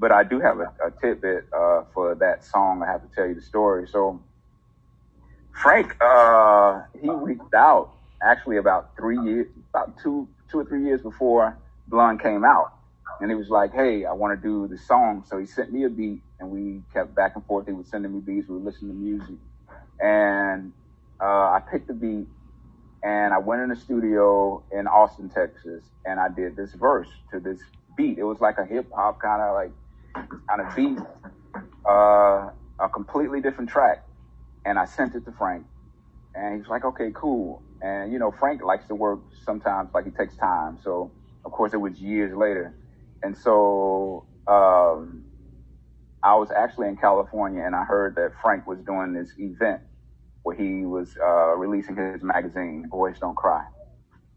but I do have a tidbit for that song. I have to tell you the story. So Frank, he reached out actually about 2 or 3 years before Blonde came out. And he was like, hey, I want to do the song. So he sent me a beat, and we kept back and forth. He was sending me beats. We would listen to music. And I picked the beat, and I went in the studio in Austin, Texas, and I did this verse to this beat. It was like a hip-hop kind of beat, a completely different track. And I sent it to Frank, and he was like, okay, cool. And, you know, Frank likes to work sometimes, like he takes time. So, of course, it was years later. And so I was actually in California, and I heard that Frank was doing this event where he was releasing his magazine, Boys Don't Cry.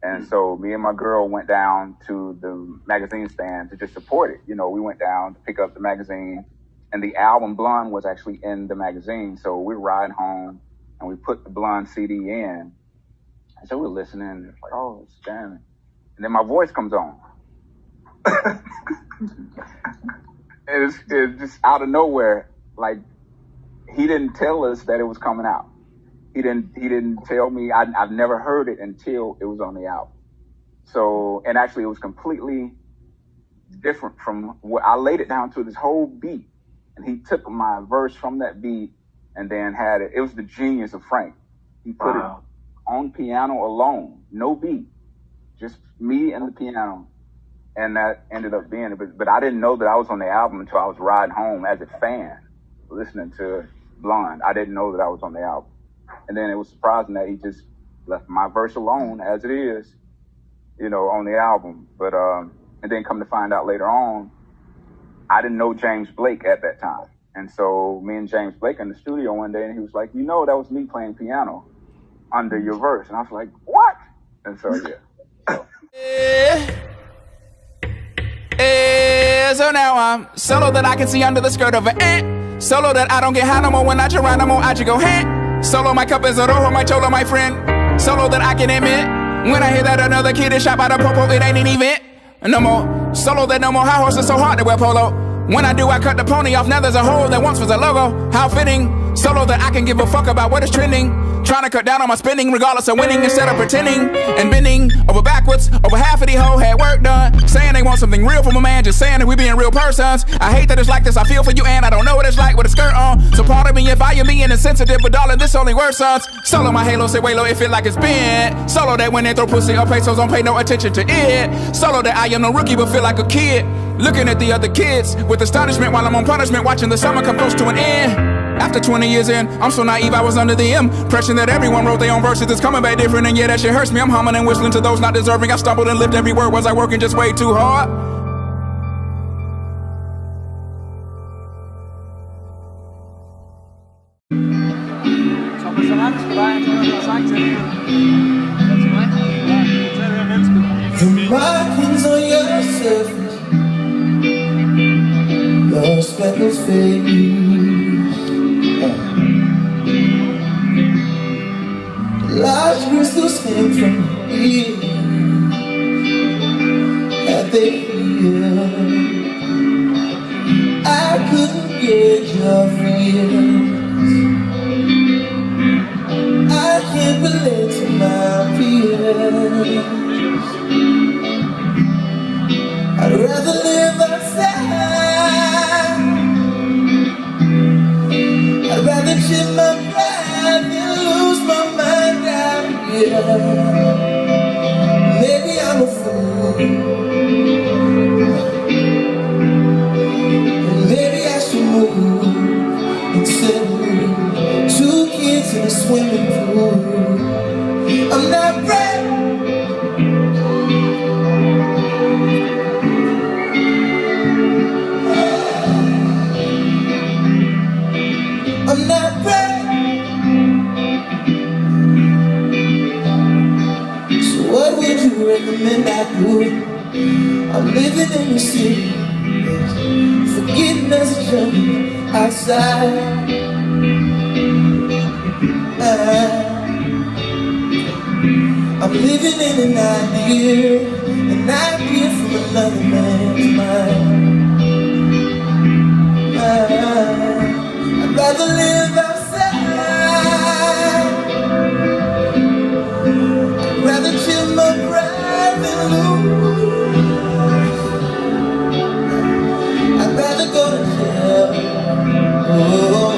And so me and my girl went down to the magazine stand to just support it. You know, we went down to pick up the magazine, and the album Blonde was actually in the magazine. So we were riding home, and we put the Blonde CD in. And so we're listening, and it's like, oh, it's jamming. And then my voice comes on. It's just out of nowhere. Like, he didn't tell us that it was coming out. He didn't tell me. I've never heard it until it was on the album. So, and actually it was completely different from what I laid it down to this whole beat. And he took my verse from that beat and then had it. It was the genius of Frank. He put it on piano alone, no beat, just me and the piano. And that ended up being it. But I didn't know that I was on the album until I was riding home as a fan, listening to Blonde. I didn't know that I was on the album. And then it was surprising that he just left my verse alone as it is, you know, on the album. But, and then come to find out later on, I didn't know James Blake at that time. And so me and James Blake in the studio one day, and he was like, you know, that was me playing piano under your verse. And I was like, what? And so, yeah. So now I'm solo that I can see under the skirt of an ant. Solo that I don't get high no more when I Geronimo, I just go hand. Solo my cup is a rojo, my cholo, my friend. Solo that I can admit when I hear that another kid is shot by the popo, it ain't an event. No more solo that no more high horses so hard to wear polo. When I do, I cut the pony off, now there's a hole that once was a logo. How fitting, solo that I can give a fuck about what is trending. Trying to cut down on my spending regardless of winning instead of pretending and bending over backwards. Over half of these hoes had work done, saying they want something real from a man, just saying that we being real persons. I hate that it's like this, I feel for you and I don't know what it's like with a skirt on. So pardon me if I am being insensitive, but darling, this only worse sons. Solo my halo, say way low, it feel like it's bent. Solo that when they throw pussy or pesos, don't pay no attention to it. Solo that I am no rookie but feel like a kid, looking at the other kids with astonishment while I'm on punishment, watching the summer come close to an end. After 20 years in, I'm so naive I was under the impression that everyone wrote their own verses. It's coming back different, and yeah, that shit hurts me. I'm humming and whistling to those not deserving. I stumbled and lived every word. Was I working just way too hard? The markings on your surface, your speckles fade. Large crystals hang from here at the heel. I couldn't get your fears. I can't relate to my peers. I'd rather live outside. I'd rather chip my pride than lose my mind out here. Maybe I'm a fool, and maybe I should move instead of 2 kids in a swimming pool. I'm not ready. I'm not ready. So what would you recommend I do? I'm living in the city, forgetting there's a jungle outside. I'm living in an idea from another man's mind. Oh,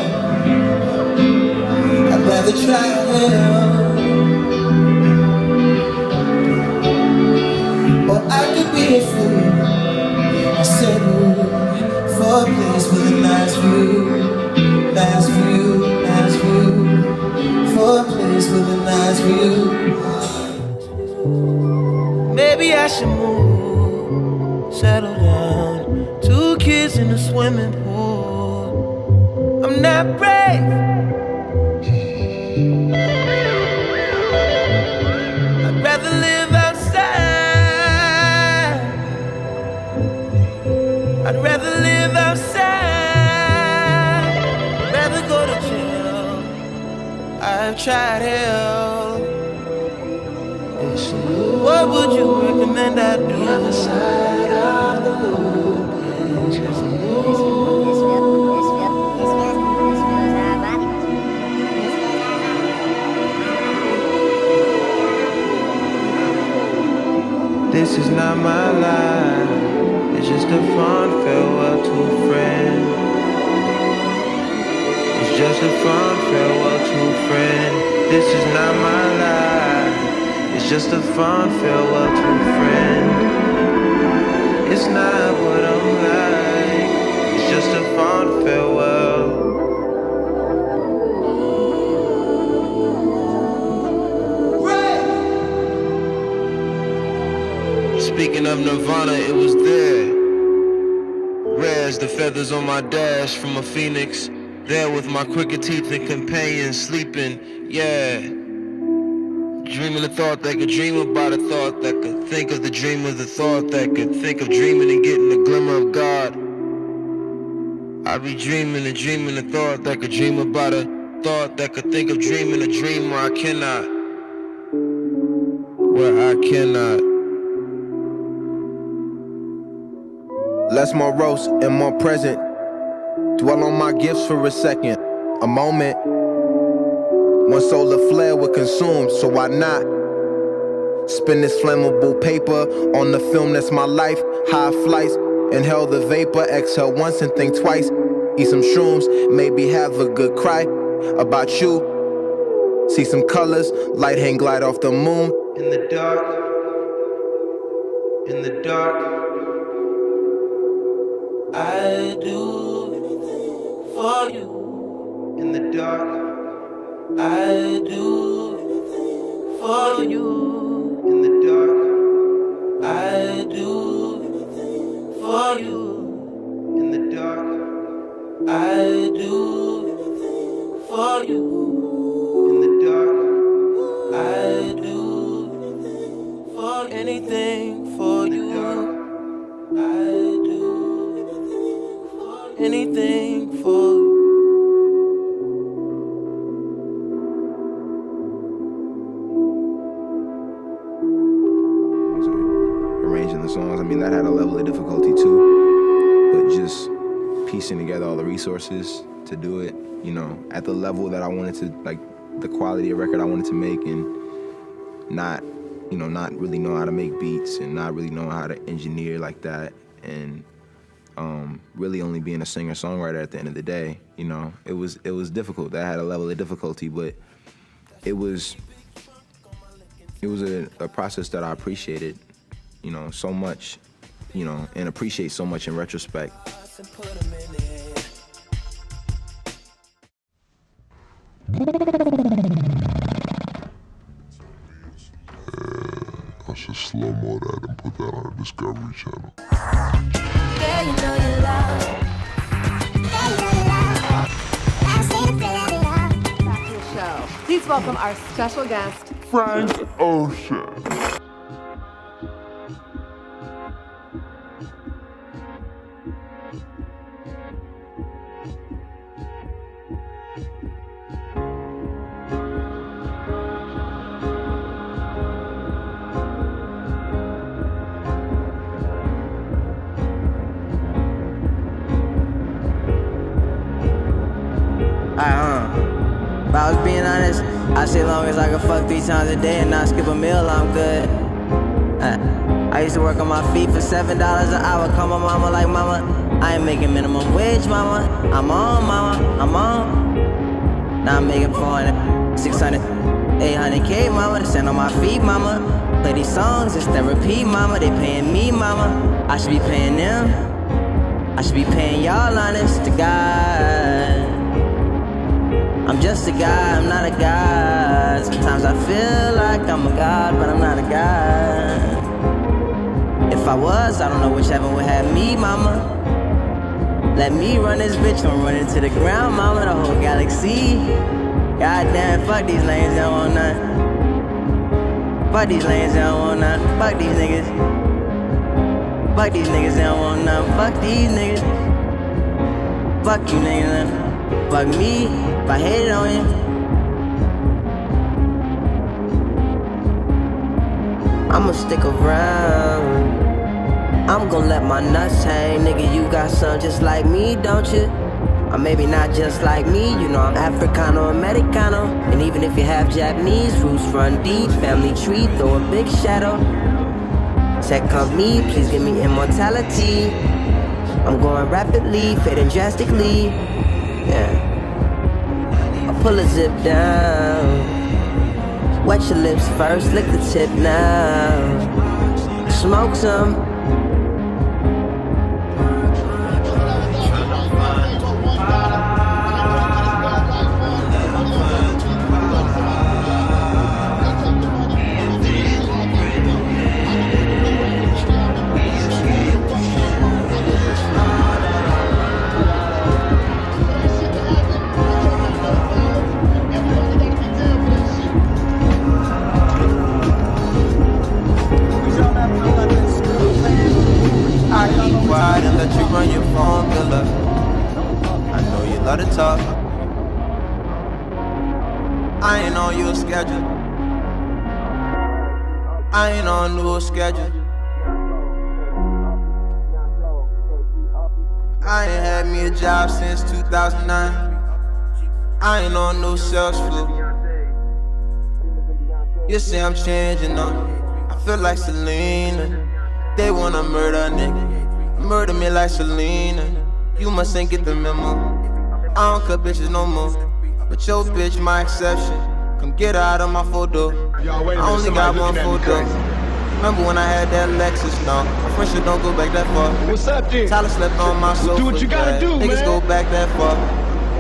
I'd rather travel, or I could be a fool. I settle for a place with a nice view, nice view, nice view. For a place with a nice view. Maybe I should move, settle down. 2 kids in a swimming pool. I'm not brave. I'd rather live outside. I'd rather live outside. Rather go to jail. I've tried hell. What would you recommend I do? The other side of the moon. This is not my life. It's just a fond farewell to a friend. It's just a fond farewell to a friend. This is not my life. It's just a fond farewell to a friend. It's not what I'm like. It's just a fond farewell. Speaking of Nirvana, it was there. Rare as the feathers on my dash from a phoenix. There with my crooked teeth and companions sleeping, yeah. Dreaming the thought that could dream about a thought that could think of the dream of the thought that could think of dreaming and getting the glimmer of God. I be dreaming and dreaming the thought that could dream about a thought that could think of dreaming a dream where I cannot. Where I cannot. Less morose and more present. Dwell on my gifts for a second. A moment. One solar flare would consume, so why not? Spin this flammable paper on the film that's my life. High flights, inhale the vapor, exhale once and think twice. Eat some shrooms, maybe have a good cry about you. See some colors, light hang glide off the moon. In the dark, in the dark, I do anything for you. In the dark, I do anything for you. In the dark, I do anything for you. In the dark, I do anything for you. In the dark, I do anything for you. I do anything for you. Arranging the songs, I mean, that had a level of difficulty too, but just piecing together all the resources to do it, you know, at the level that I wanted to, like the quality of record I wanted to make, and not, you know, not really know how to make beats and not really know how to engineer like that, and really only being a singer-songwriter at the end of the day, you know, it was difficult. That had a level of difficulty, but it was a process that I appreciated, you know, so much, you know, and appreciate so much in retrospect. I should slow-mo that and put that on the Discovery Channel. Girl, you know you love. Back to the show. Please welcome our special guest, Frank Ocean. If I was being honest, I say long as I can fuck 3 times a day and not skip a meal, I'm good. I used to work on my feet for $7 an hour. Call my mama like, mama, I ain't making minimum wage, mama. I'm on, mama, I'm on. Now I'm making 400, 600, 800K, mama. To stand on my feet, mama. Play these songs, it's therapy, mama. They paying me, mama. I should be paying them. I should be paying y'all, honest to God. I'm just a guy, I'm not a god. Sometimes I feel like I'm a god, but I'm not a god. If I was, I don't know which heaven would have me, mama. Let me run this bitch, I'm running to the ground, mama. The whole galaxy. Goddamn, fuck these lanes, they don't want none. Fuck these lanes, they don't want none. Fuck these niggas. Fuck these niggas, they don't want none. Fuck these niggas. Fuck you niggas. Fuck me, if I hated on you. I'ma stick around. I'm gon' let my nuts hang. Nigga, you got some just like me, don't you? Or maybe not just like me. You know I'm Africano, Americano. And even if you have Japanese roots, run deep. Family tree, throw a big shadow. Tech company, please give me immortality. I'm going rapidly, fading drastically. Yeah. I pull a zip down. Wet your lips first, lick the tip now. Smoke some. And let you run your phone bill up. I know you love to talk. I ain't on your schedule. I ain't on no schedule. I ain't had me a job since 2009. I ain't on no sales floor. You say I'm changing up. I feel like Selena. They wanna murder a nigga. Murder me like Selena. You must ain't get the memo. I don't cut bitches no more. But your bitch my exception. Come get her out of my photo. I only got one photo. Remember when I had that Lexus? No, my friendship don't go back that far. What's up, dude? Tyler slept on my sofa. Do what you gotta do, Niggas man. go back that far.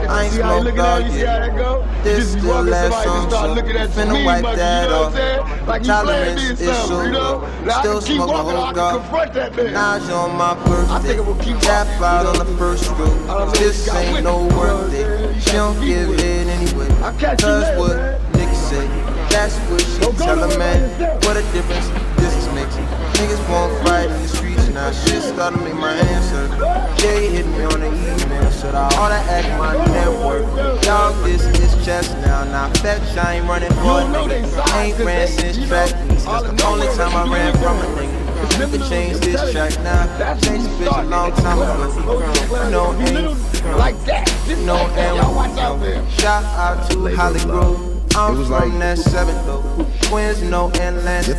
I ain't smoked all you see how that yet. go? This Just still walking last somebody song, and start so looking at finna me, wipe monkey, that you know off. what I'm saying? Like you Tolerance playing me is something, so you know? low. Now Still I can keep smoke a walking, I whole can dog. confront that bitch. Naj on my I birthday. think it will keep Tap walking, out you on know? the first I stroke. don't know This if you got ain't with no it, you know work what I'm day. saying? You She got don't to keep give with it. it anyway. I'll catch you Cause later, what man. niggas say, that's what she Don't go tell a nowhere by man. yourself. What a difference this makes. Niggas won't fight in the streets now. Shit starting to make my hands hurt. Jay hit me on the email, said I ought to act my network. Y'all, this is chess now. Now fetch, I ain't running for a nigga. Ain't ran since track meets. That's the only time I ran from a nigga. You can change this track now. Change this bitch a long time ago. No ain't like that. no and shout out to Holly Grove. I'm from that 7th though. Twins no Atlanta.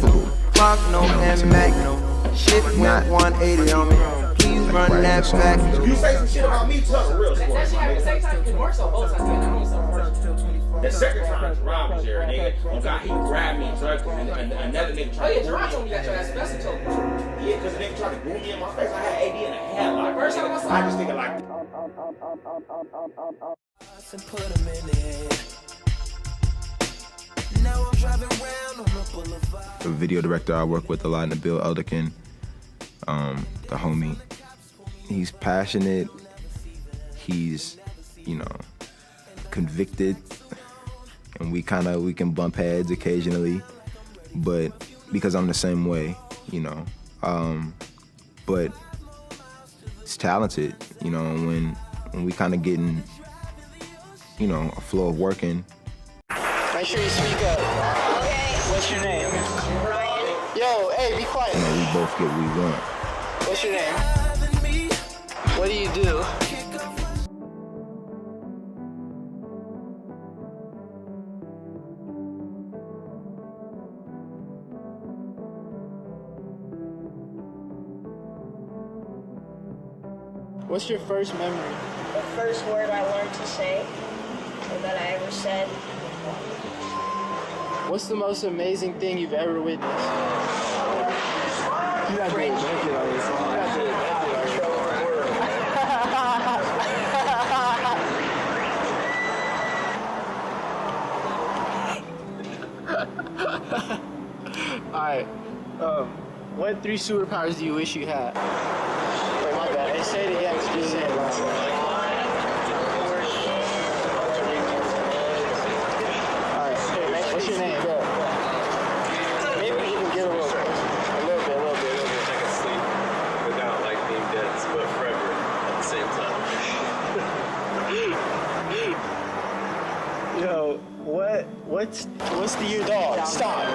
Clark no and Mac no. Shit went 180 on me. Please run that back though. You say some shit about me, tell the real story. That shit happened the same time. It works on both sides. The second time, Jerron was there, nigga. Oh God, he grabbed me, and another nigga tried to. Oh yeah, Jerron told me that your ass best told me. Yeah, because the nigga tried to boom me in my face. I had AD in a headlock. First time I saw this nigga like. Put him in there. Now I'm driving round on the boulevard. The video director I work with a lot, Nabil Elderkin, the homie. He's passionate. He's, convicted, and we can bump heads occasionally, but because I'm the same way, but it's talented, when we kind of get in, a flow of working. Make sure you speak up. Okay. What's your name? Ryan. Yo, hey, be quiet. We both get what we want. What's your name? What do you do? What's your first memory? The first word I learned to say, or that I ever said. What's the most amazing thing you've ever witnessed? You got to Alright. What 3 superpowers do you wish you had? Wait, my bad. Hey, say it again. Just say it loud. Alright, what's your name? Maybe you can get a little bit. A little bit. I can sleep without like being dead, but forever at the same time. Yo, what's the your dog? Stop.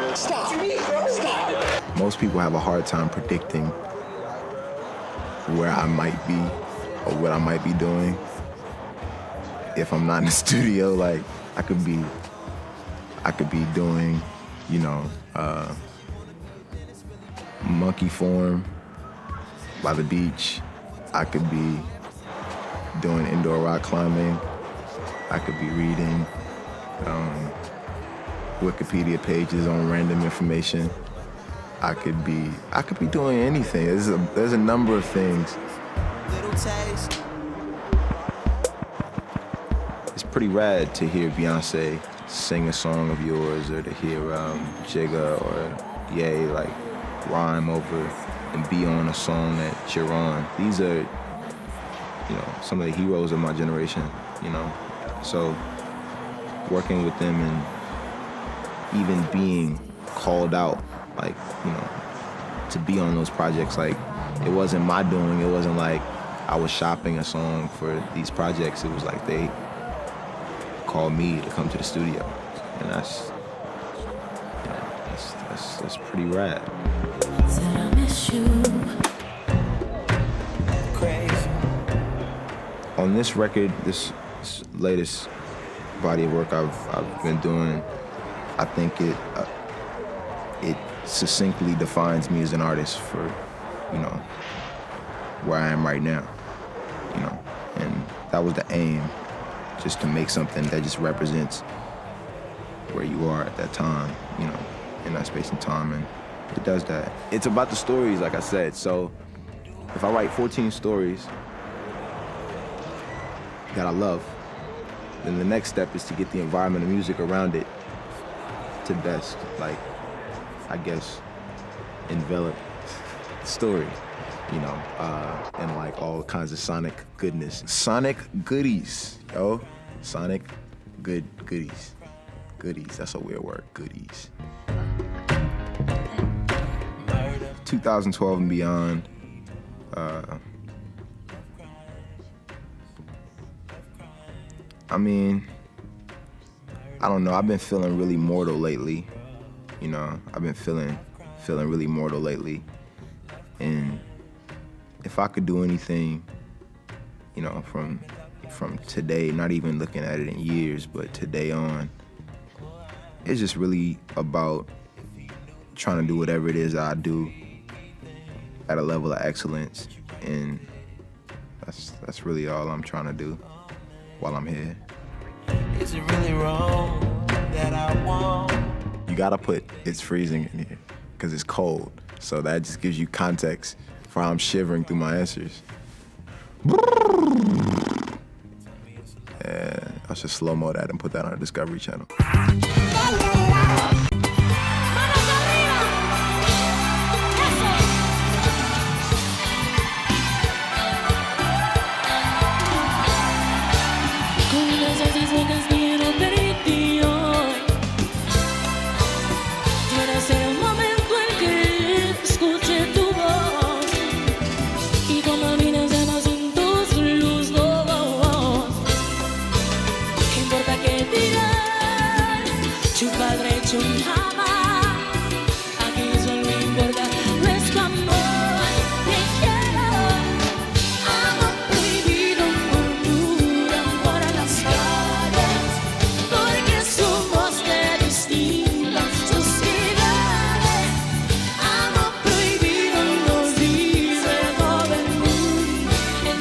Most people have a hard time predicting where I might be or what I might be doing. If I'm not in the studio, like I could be doing, you know, monkey form by the beach. I could be doing indoor rock climbing. I could be reading Wikipedia pages on random information. I could be doing anything. There's a number of things. It's pretty rad to hear Beyonce sing a song of yours, or to hear Jigga or Ye like rhyme over and be on a song that you're on. These are, you know, some of the heroes of my generation, you know. So working with them and even being called out, like, you know, to be on those projects, like, it wasn't my doing. It wasn't like I was shopping a song for these projects. It was like they called me to come to the studio, and that's pretty rad. Said I miss you. Crazy. On this record, this latest body of work I've been doing, I think it succinctly defines me as an artist for, you know, where I am right now, you know, and that was the aim, just to make something that just represents where you are at that time, you know, in that space and time, and it does that. It's about the stories, like I said, so if I write 14 stories that I love, then the next step is to get the environment of music around it to best, like, I guess, envelop the story, you know, and like all kinds of sonic goodness. Sonic goodies, yo. Sonic goodies. Goodies, that's a weird word, goodies. 2012 and beyond, I mean, I don't know, I've been feeling really mortal lately. You know, I've been feeling really mortal lately. And if I could do anything, you know, from today, not even looking at it in years, but today on, it's just really about trying to do whatever it is that I do at a level of excellence. And that's really all I'm trying to do while I'm here. Is it really wrong that I want? You gotta put "it's freezing" in here, because it's cold. So that just gives you context for how I'm shivering through my answers. Yeah, I should slow-mo that and put that on the Discovery Channel.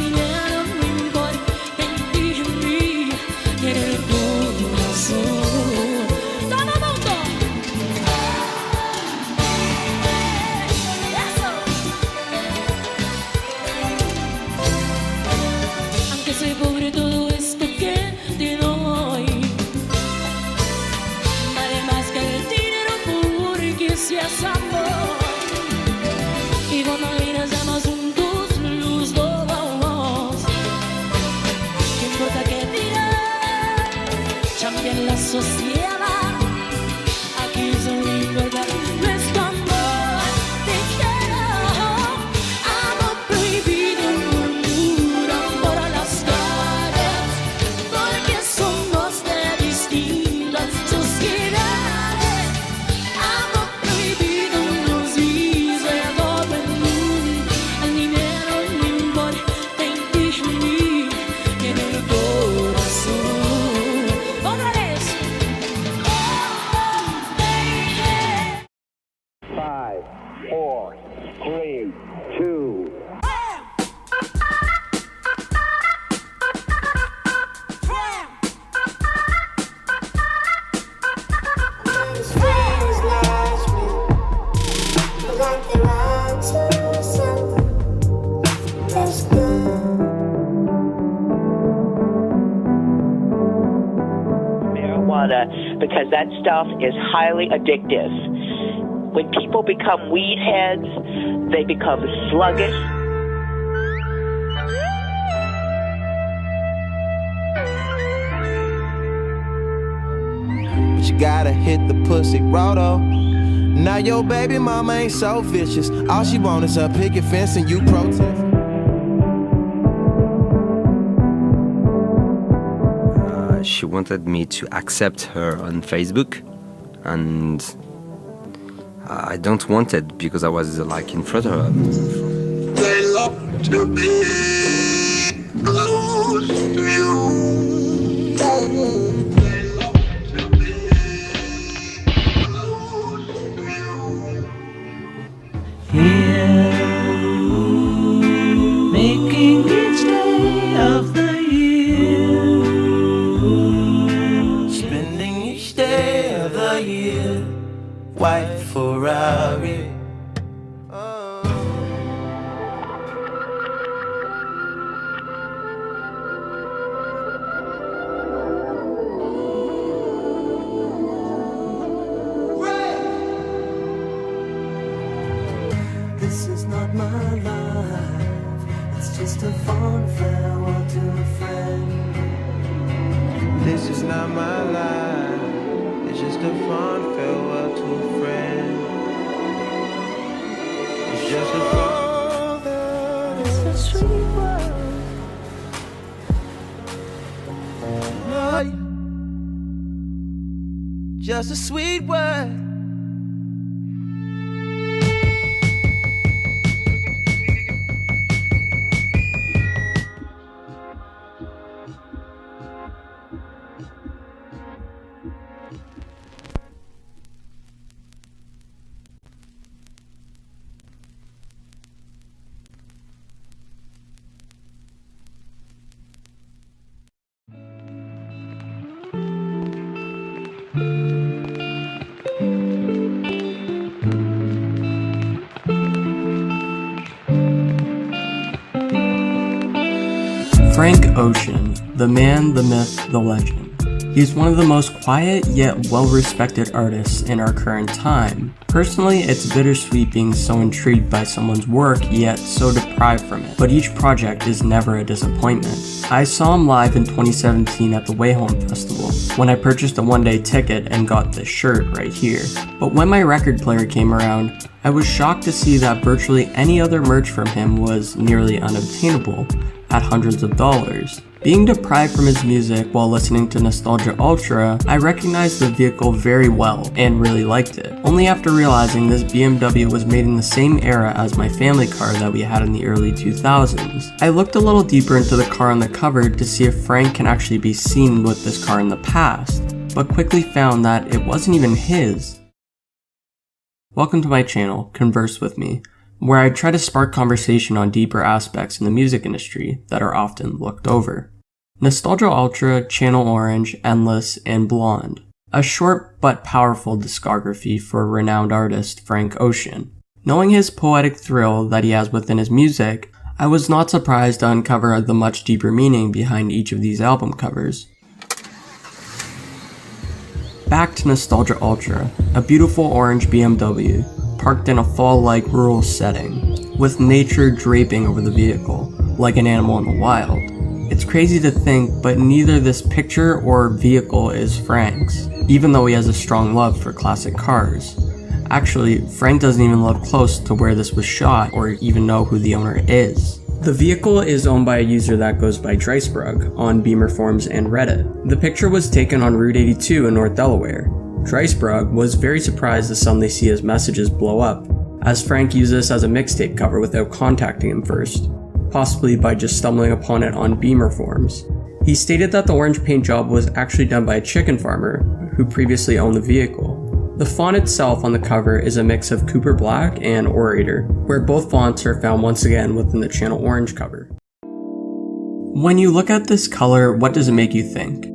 Yeah. que soy pobre todo esto que te doy. Vale más que el dinero porque seas amor. Y cuando regresamos juntos los dos, ¿qué importa que dirán? Cambia la sociedad. Aquí solo importa nuestro amor. Te quiero. Amor prohibido murmura por las calles, porque somos de distintas sociedades. Amor prohibido nos dice todo el mundo. El dinero no importa en ti ni en el corazón. Otra vez. 5, 4, 3, 2. Marijuana, because that stuff is highly addictive. When people become weed heads, they become sluggish. But you gotta hit the pussy raw though. Now your baby mama ain't so vicious. All she want is a picket fence and you protest. She wanted me to accept her on Facebook, and I don't want it because I was like in front of her. They love to be close to you. They love to be close to you. Here, making each day of the year, spending each day of the year, white Ferrari. This is not my life. It's just a fond farewell to a friend. This is not my life. It's just a fond farewell to a friend. It's just a fond. It's a sweet word. Just a sweet word. Frank Ocean, the man, the myth, the legend. He's one of the most quiet yet well-respected artists in our current time. Personally, it's bittersweet being so intrigued by someone's work yet so deprived from it, but each project is never a disappointment. I saw him live in 2017 at the Way Home Festival, when I purchased a one-day ticket and got this shirt right here. But when my record player came around, I was shocked to see that virtually any other merch from him was nearly unobtainable at hundreds of dollars. Being deprived from his music while listening to Nostalgia Ultra, I recognized the vehicle very well and really liked it, only after realizing this BMW was made in the same era as my family car that we had in the early 2000s. I looked a little deeper into the car on the cover to see if Frank can actually be seen with this car in the past, but quickly found that it wasn't even his. Welcome to my channel, Converse With Me, where I try to spark conversation on deeper aspects in the music industry that are often looked over. Nostalgia Ultra, Channel Orange, Endless, and Blonde. A short but powerful discography for renowned artist Frank Ocean. Knowing his poetic thrill that he has within his music, I was not surprised to uncover the much deeper meaning behind each of these album covers. Back to Nostalgia Ultra, a beautiful orange BMW, parked in a fall-like rural setting, with nature draping over the vehicle, like an animal in the wild. It's crazy to think, but neither this picture or vehicle is Frank's, even though he has a strong love for classic cars. Actually, Frank doesn't even live close to where this was shot or even know who the owner is. The vehicle is owned by a user that goes by Dreisbrug on Beamer forums and Reddit. The picture was taken on Route 82 in North Delaware. Dreisbrug was very surprised to suddenly see his messages blow up, as Frank used this as a mixtape cover without contacting him first, possibly by just stumbling upon it on Beamer forums. He stated that the orange paint job was actually done by a chicken farmer who previously owned the vehicle. The font itself on the cover is a mix of Cooper Black and Orator, where both fonts are found once again within the Channel Orange cover. When you look at this color, what does it make you think?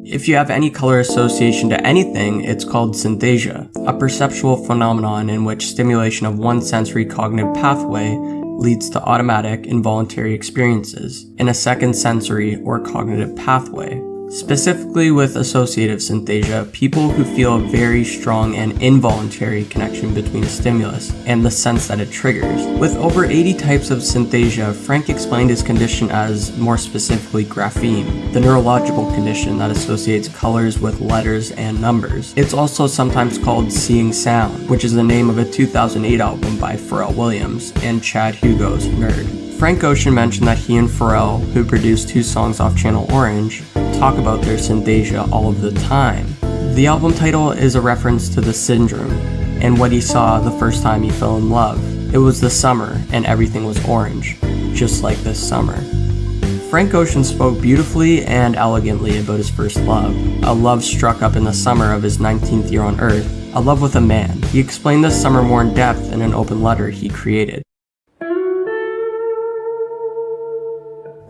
If you have any color association to anything, it's called synthesia, a perceptual phenomenon in which stimulation of one sensory cognitive pathway leads to automatic involuntary experiences in a second sensory or cognitive pathway. Specifically with associative synthesia, people who feel a very strong and involuntary connection between a stimulus and the sense that it triggers. With over 80 types of synthesia, Frank explained his condition as, more specifically, grapheme, the neurological condition that associates colors with letters and numbers. It's also sometimes called seeing sound, which is the name of a 2008 album by Pharrell Williams and Chad Hugo's Nerd. Frank Ocean mentioned that he and Pharrell, who produced 2 songs off Channel Orange, talk about their synthesia all of the time. The album title is a reference to the syndrome and what he saw the first time he fell in love. It was the summer and everything was orange, just like this summer. Frank Ocean spoke beautifully and elegantly about his first love, a love struck up in the summer of his 19th year on Earth, a love with a man. He explained this summer more in depth in an open letter he created.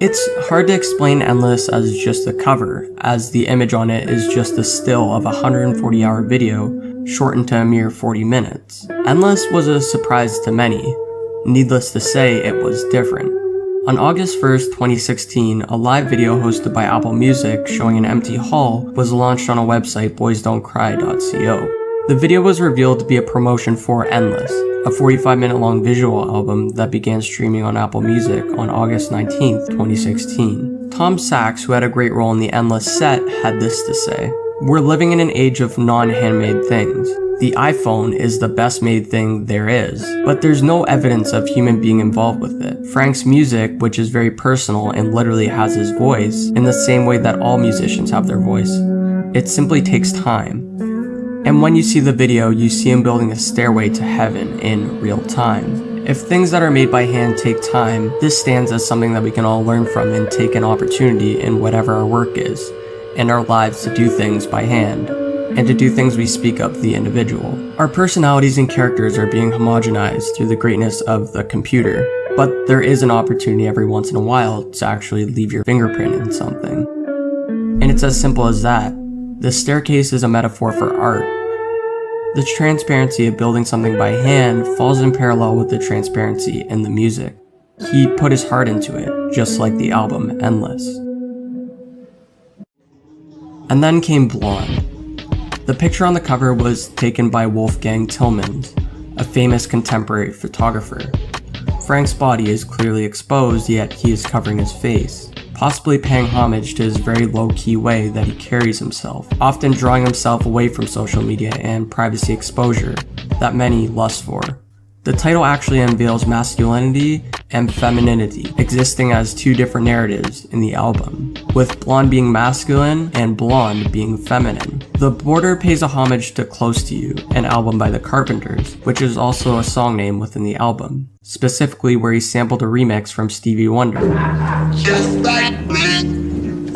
It's hard to explain Endless as just a cover, as the image on it is just a still of a 140-hour video, shortened to a mere 40 minutes. Endless was a surprise to many. Needless to say, it was different. On August 1st, 2016, a live video hosted by Apple Music showing an empty hall was launched on a website, boysdon'tcry.co. The video was revealed to be a promotion for Endless, a 45-minute long visual album that began streaming on Apple Music on August 19th, 2016. Tom Sachs, who had a great role in the Endless set, had this to say: "We're living in an age of non-handmade things. The iPhone is the best made thing there is, but there's no evidence of human being involved with it. Frank's music, which is very personal and literally has his voice, in the same way that all musicians have their voice, it simply takes time. And when you see the video, you see him building a stairway to heaven in real time. If things that are made by hand take time, this stands as something that we can all learn from and take an opportunity in whatever our work is, in our lives, to do things by hand, and to do things we speak of the individual. Our personalities and characters are being homogenized through the greatness of the computer, but there is an opportunity every once in a while to actually leave your fingerprint in something. And it's as simple as that. The staircase is a metaphor for art. The transparency of building something by hand falls in parallel with the transparency in the music. He put his heart into it, just like the album Endless." And then came Blonde. The picture on the cover was taken by Wolfgang Tillmans, a famous contemporary photographer. Frank's body is clearly exposed, yet he is covering his face, possibly paying homage to his very low-key way that he carries himself, often drawing himself away from social media and privacy exposure that many lust for. The title actually unveils masculinity and femininity existing as 2 different narratives in the album, with Blonde being masculine and Blonde being feminine. The border pays a homage to Close to You, an album by the Carpenters, which is also a song name within the album, specifically where he sampled a remix from Stevie Wonder. Just like me,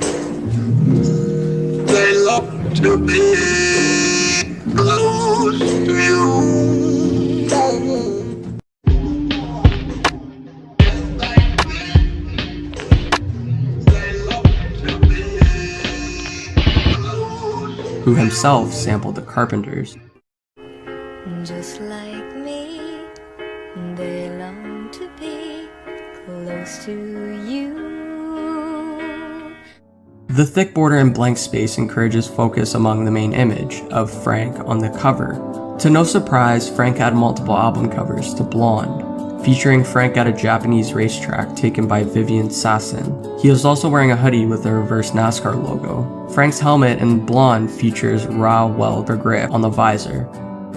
they love to be close to you. Who himself sampled the Carpenters. Just like me, they long to be close next to you. The thick border and blank space encourages focus among the main image of Frank on the cover. To no surprise, Frank had multiple album covers to Blonde, featuring Frank at a Japanese racetrack taken by Vivian Sasson. He was also wearing a hoodie with a reverse NASCAR logo. Frank's helmet in Blonde features Rauweiler grip on the visor,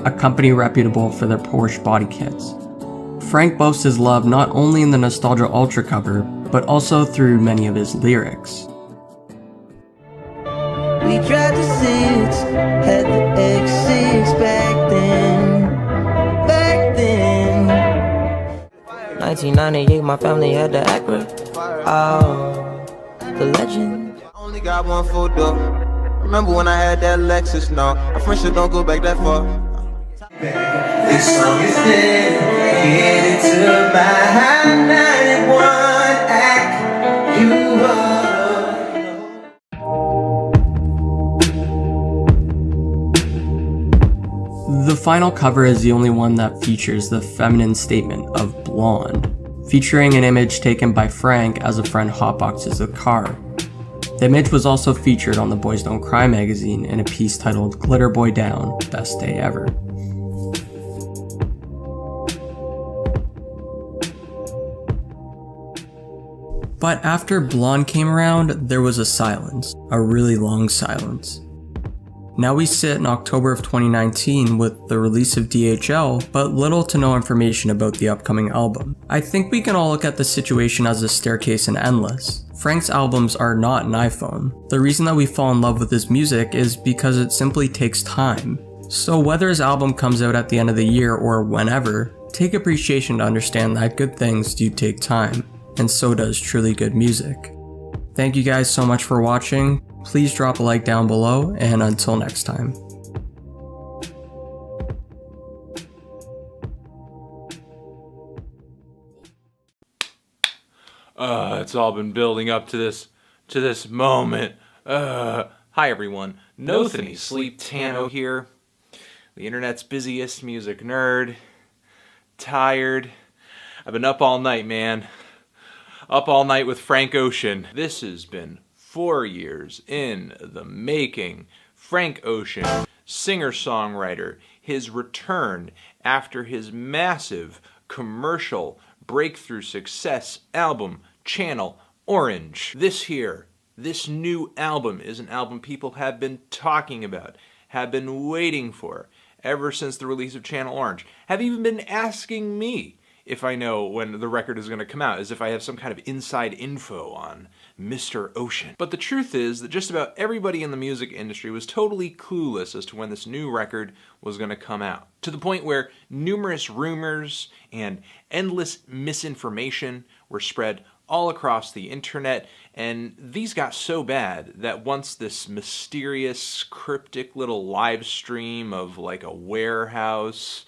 a company reputable for their Porsche body kits. Frank boasts his love not only in the Nostalgia Ultra cover, but also through many of his lyrics. We tried to sit, had the X6 back then. 1998, my family had the Acura. Oh, the legend. I only got one photo. Remember when I had that Lexus? No, our friendship don't go back that far. This song is dedicated to my 91 act. You are. The final cover is the only one that features the feminine statement of Blonde, featuring an image taken by Frank as a friend hotboxes the car. The image was also featured on the Boys Don't Cry magazine in a piece titled Glitter Boy Down, Best Day Ever. But after Blonde came around, there was a silence, a really long silence. Now we sit in October of 2019 with the release of DHL, but little to no information about the upcoming album. I think we can all look at the situation as a staircase in Endless. Frank's albums are not an iPhone. The reason that we fall in love with his music is because it simply takes time. So whether his album comes out at the end of the year or whenever, take appreciation to understand that good things do take time, and so does truly good music. Thank you guys so much for watching. Please drop a like down below, and until next time. It's all been building up to this moment. Hi everyone, Nothany Sleep Tano here. The internet's busiest music nerd. Tired. I've been up all night, man. Up all night with Frank Ocean. This has been 4 years in the making. Frank Ocean, singer-songwriter, his return after his massive commercial breakthrough success album, Channel Orange. This new album is an album people have been talking about, have been waiting for ever since the release of Channel Orange, have even been asking me if I know when the record is going to come out, as if I have some kind of inside info on Mr. Ocean. But the truth is that just about everybody in the music industry was totally clueless as to when this new record was going to come out, to the point where numerous rumors and endless misinformation were spread all across the internet, and these got so bad that once this mysterious, cryptic little live stream of like a warehouse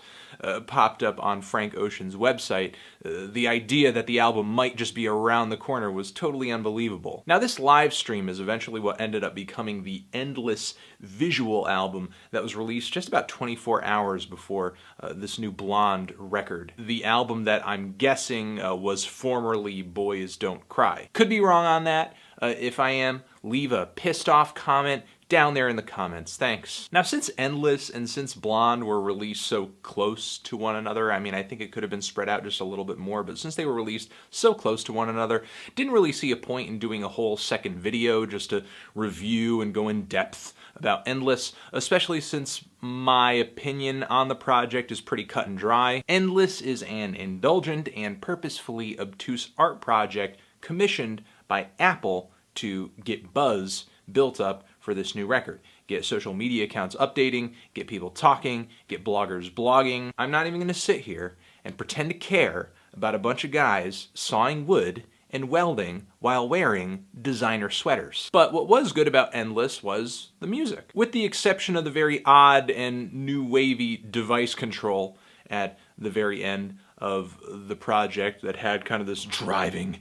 popped up on Frank Ocean's website, the idea that the album might just be around the corner was totally unbelievable. Now this live stream is eventually what ended up becoming the Endless visual album that was released just about 24 hours before this new Blonde record. The album that I'm guessing was formerly Boys Don't Cry. Could be wrong on that. If I am, leave a pissed off comment down there in the comments. Thanks. Now, since Endless and since Blonde were released so close to one another, I mean, I think it could have been spread out just a little bit more, but since they were released so close to one another, didn't really see a point in doing a whole second video just to review and go in depth about Endless, especially since my opinion on the project is pretty cut and dry. Endless is an indulgent and purposefully obtuse art project commissioned by Apple to get buzz built up for this new record. Get social media accounts updating, get people talking, get bloggers blogging. I'm not even gonna sit here and pretend to care about a bunch of guys sawing wood and welding while wearing designer sweaters. But what was good about Endless was the music. With the exception of the very odd and new wavy device control at the very end of the project that had kind of this driving,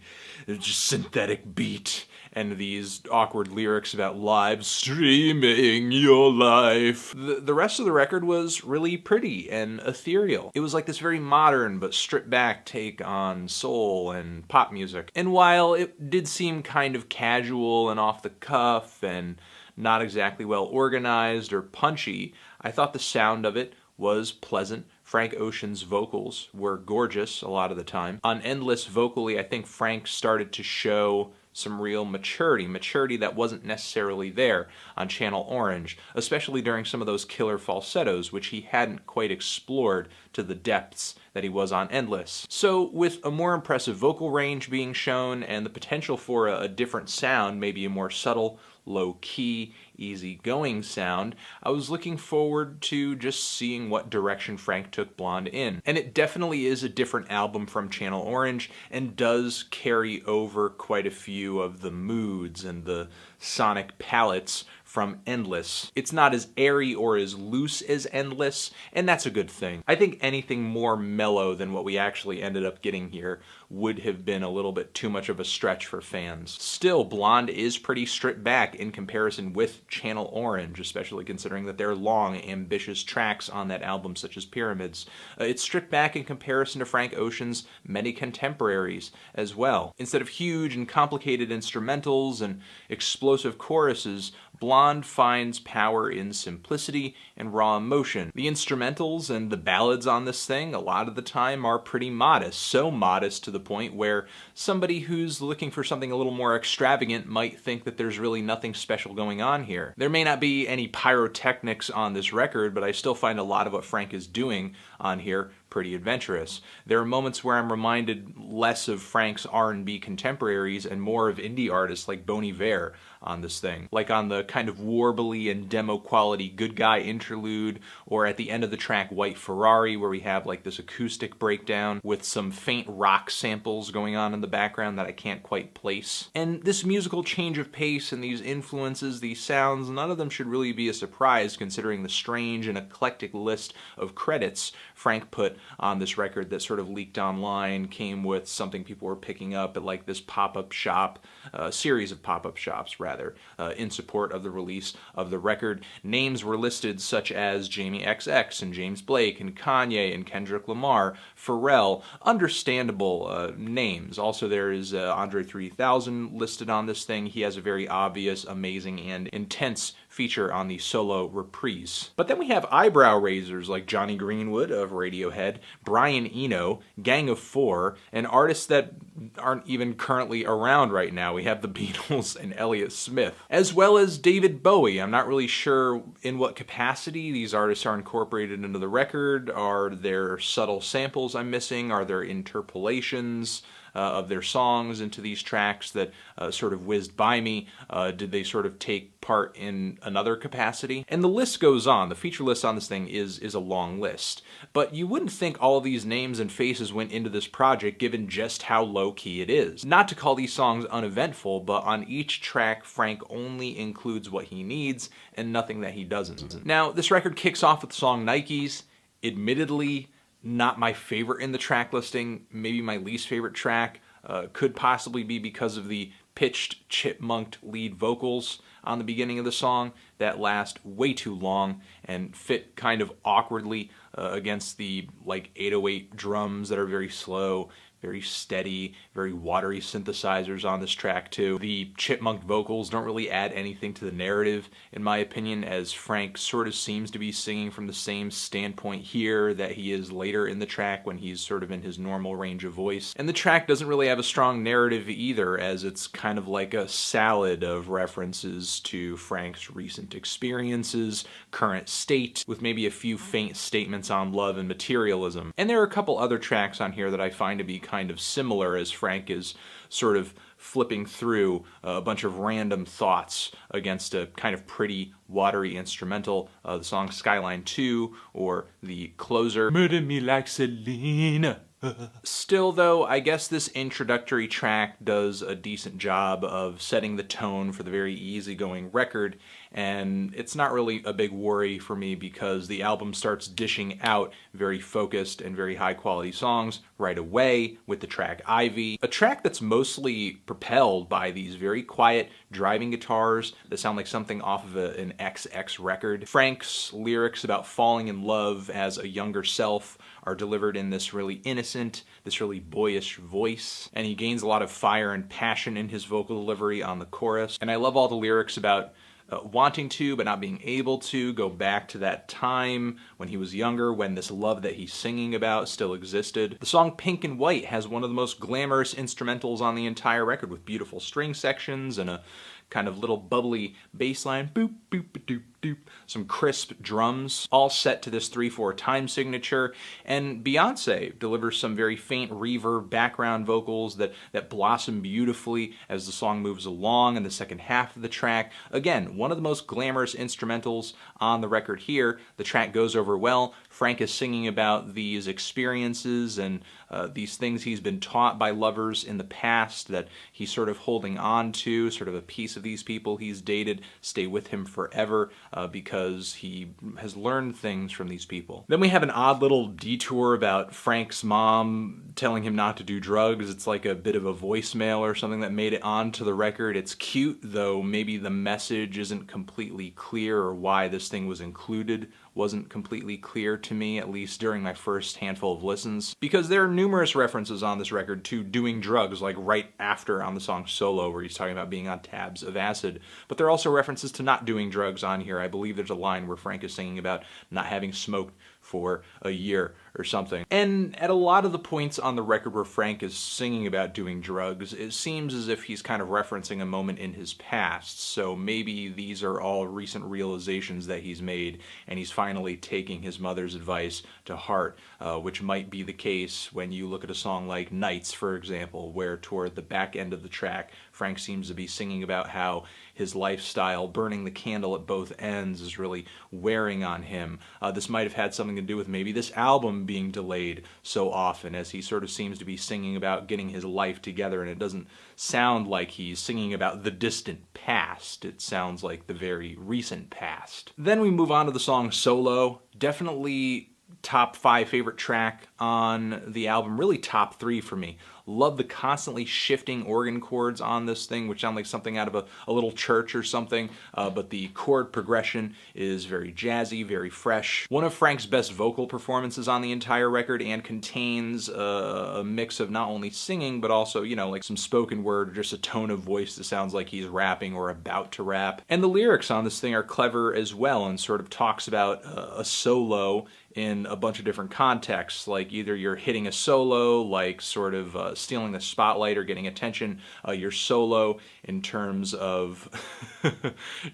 just synthetic beat and these awkward lyrics about live streaming your life. The rest of the record was really pretty and ethereal. It was like this very modern but stripped back take on soul and pop music. And while it did seem kind of casual and off the cuff and not exactly well organized or punchy, I thought the sound of it was pleasant. Frank Ocean's vocals were gorgeous a lot of the time. On Endless, vocally, I think Frank started to show some real maturity that wasn't necessarily there on Channel Orange, especially during some of those killer falsettos, which he hadn't quite explored to the depths that he was on Endless. So with a more impressive vocal range being shown and the potential for a different sound, maybe a more subtle, low-key, easy-going sound, I was looking forward to just seeing what direction Frank took Blonde in. And it definitely is a different album from Channel Orange and does carry over quite a few of the moods and the sonic palettes from Endless. It's not as airy or as loose as Endless, and that's a good thing. I think anything more mellow than what we actually ended up getting here would have been a little bit too much of a stretch for fans. Still, Blonde is pretty stripped back in comparison with Channel Orange, especially considering that there are long, ambitious tracks on that album, such as Pyramids. It's stripped back in comparison to Frank Ocean's many contemporaries as well. Instead of huge and complicated instrumentals and explosive choruses, Blonde finds power in simplicity and raw emotion. The instrumentals and the ballads on this thing, a lot of the time, are pretty modest. So modest to the point where somebody who's looking for something a little more extravagant might think that there's really nothing special going on here. There may not be any pyrotechnics on this record, but I still find a lot of what Frank is doing on here pretty adventurous. There are moments where I'm reminded less of Frank's R&B contemporaries and more of indie artists like Bon Iver on this thing. Like on the kind of warbly and demo quality Good Guy interlude, or at the end of the track White Ferrari, where we have like this acoustic breakdown with some faint rock samples going on in the background that I can't quite place. And this musical change of pace and these influences, these sounds, none of them should really be a surprise considering the strange and eclectic list of credits Frank put on this record that sort of leaked online, came with something people were picking up at like this pop-up shop, series of pop-up shops rather, in support of the release of the record. Names were listed such as Jamie XX and James Blake and Kanye and Kendrick Lamar, Pharrell, understandable names. Also there is Andre 3000 listed on this thing. He has a very obvious, amazing, and intense feature on the solo reprise. But then we have eyebrow raisers like Johnny Greenwood of Radiohead, Brian Eno, Gang of Four, and artists that aren't even currently around right now. We have the Beatles and Elliott Smith, as well as David Bowie. I'm not really sure in what capacity these artists are incorporated into the record. Are there subtle samples I'm missing? Are there interpolations of their songs into these tracks that sort of whizzed by me? Did they sort of take part in another capacity? And the list goes on. The feature list on this thing is a long list. But you wouldn't think all of these names and faces went into this project given just how low-key it is. Not to call these songs uneventful, but on each track, Frank only includes what he needs and nothing that he doesn't. Now, this record kicks off with the song Nikes. Admittedly, not my favorite in the track listing, maybe my least favorite track. Could possibly be because of the pitched, chipmunked lead vocals on the beginning of the song that last way too long and fit kind of awkwardly against the like 808 drums that are very slow, very steady, very watery synthesizers on this track too. The chipmunk vocals don't really add anything to the narrative, in my opinion, as Frank sort of seems to be singing from the same standpoint here that he is later in the track when he's sort of in his normal range of voice. And the track doesn't really have a strong narrative either, as it's kind of like a salad of references to Frank's recent experiences, current state, with maybe a few faint statements on love and materialism. And there are a couple other tracks on here that I find to be kind of similar, as Frank is sort of flipping through a bunch of random thoughts against a kind of pretty watery instrumental. The song Skyline 2, or the closer, Murder Me Like Selena, Still though, I guess this introductory track does a decent job of setting the tone for the very easygoing record, and it's not really a big worry for me because the album starts dishing out very focused and very high quality songs right away with the track Ivy, a track that's mostly propelled by these very quiet driving guitars that sound like something off of an XX record. Frank's lyrics about falling in love as a younger self are delivered in this really innocent, this really boyish voice, and he gains a lot of fire and passion in his vocal delivery on the chorus. And I love all the lyrics about wanting to but not being able to go back to that time when he was younger, when this love that he's singing about still existed. The song Pink and White has one of the most glamorous instrumentals on the entire record, with beautiful string sections and a kind of little bubbly bass line, boop, boop, doop, doop, some crisp drums, all set to this 3/4 time signature, and Beyonce delivers some very faint reverb background vocals that blossom beautifully as the song moves along in the second half of the track. Again, one of the most glamorous instrumentals on the record here. The track goes over well. Frank is singing about these experiences and these things he's been taught by lovers in the past that he's sort of holding on to, sort of a piece of these people he's dated stay with him forever because he has learned things from these people. Then we have an odd little detour about Frank's mom telling him not to do drugs. It's like a bit of a voicemail or something that made it onto the record. It's cute, though maybe the message isn't completely clear, or why this thing was included wasn't completely clear to me, at least during my first handful of listens, because there are numerous references on this record to doing drugs, like right after on the song Solo, where he's talking about being on tabs of acid, but there are also references to not doing drugs on here. I believe there's a line where Frank is singing about not having smoked for a year or something. And at a lot of the points on the record where Frank is singing about doing drugs, it seems as if he's kind of referencing a moment in his past, so maybe these are all recent realizations that he's made, and he's finally taking his mother's advice to heart, which might be the case when you look at a song like Nights, for example, where toward the back end of the track, Frank seems to be singing about how his lifestyle, burning the candle at both ends, is really wearing on him. This might have had something to do with maybe this album being delayed so often, as he sort of seems to be singing about getting his life together, and it doesn't sound like he's singing about the distant past. It sounds like the very recent past. Then we move on to the song Solo. Definitely top 5 favorite track on the album, really top 3 for me. Love the constantly shifting organ chords on this thing, which sound like something out of a little church or something, but the chord progression is very jazzy, very fresh. One of Frank's best vocal performances on the entire record, and contains a mix of not only singing, but also, you know, like some spoken word, or just a tone of voice that sounds like he's rapping or about to rap. And the lyrics on this thing are clever as well, and sort of talks about a solo in a bunch of different contexts, like either you're hitting a solo, like sort of stealing the spotlight or getting attention, you're solo in terms of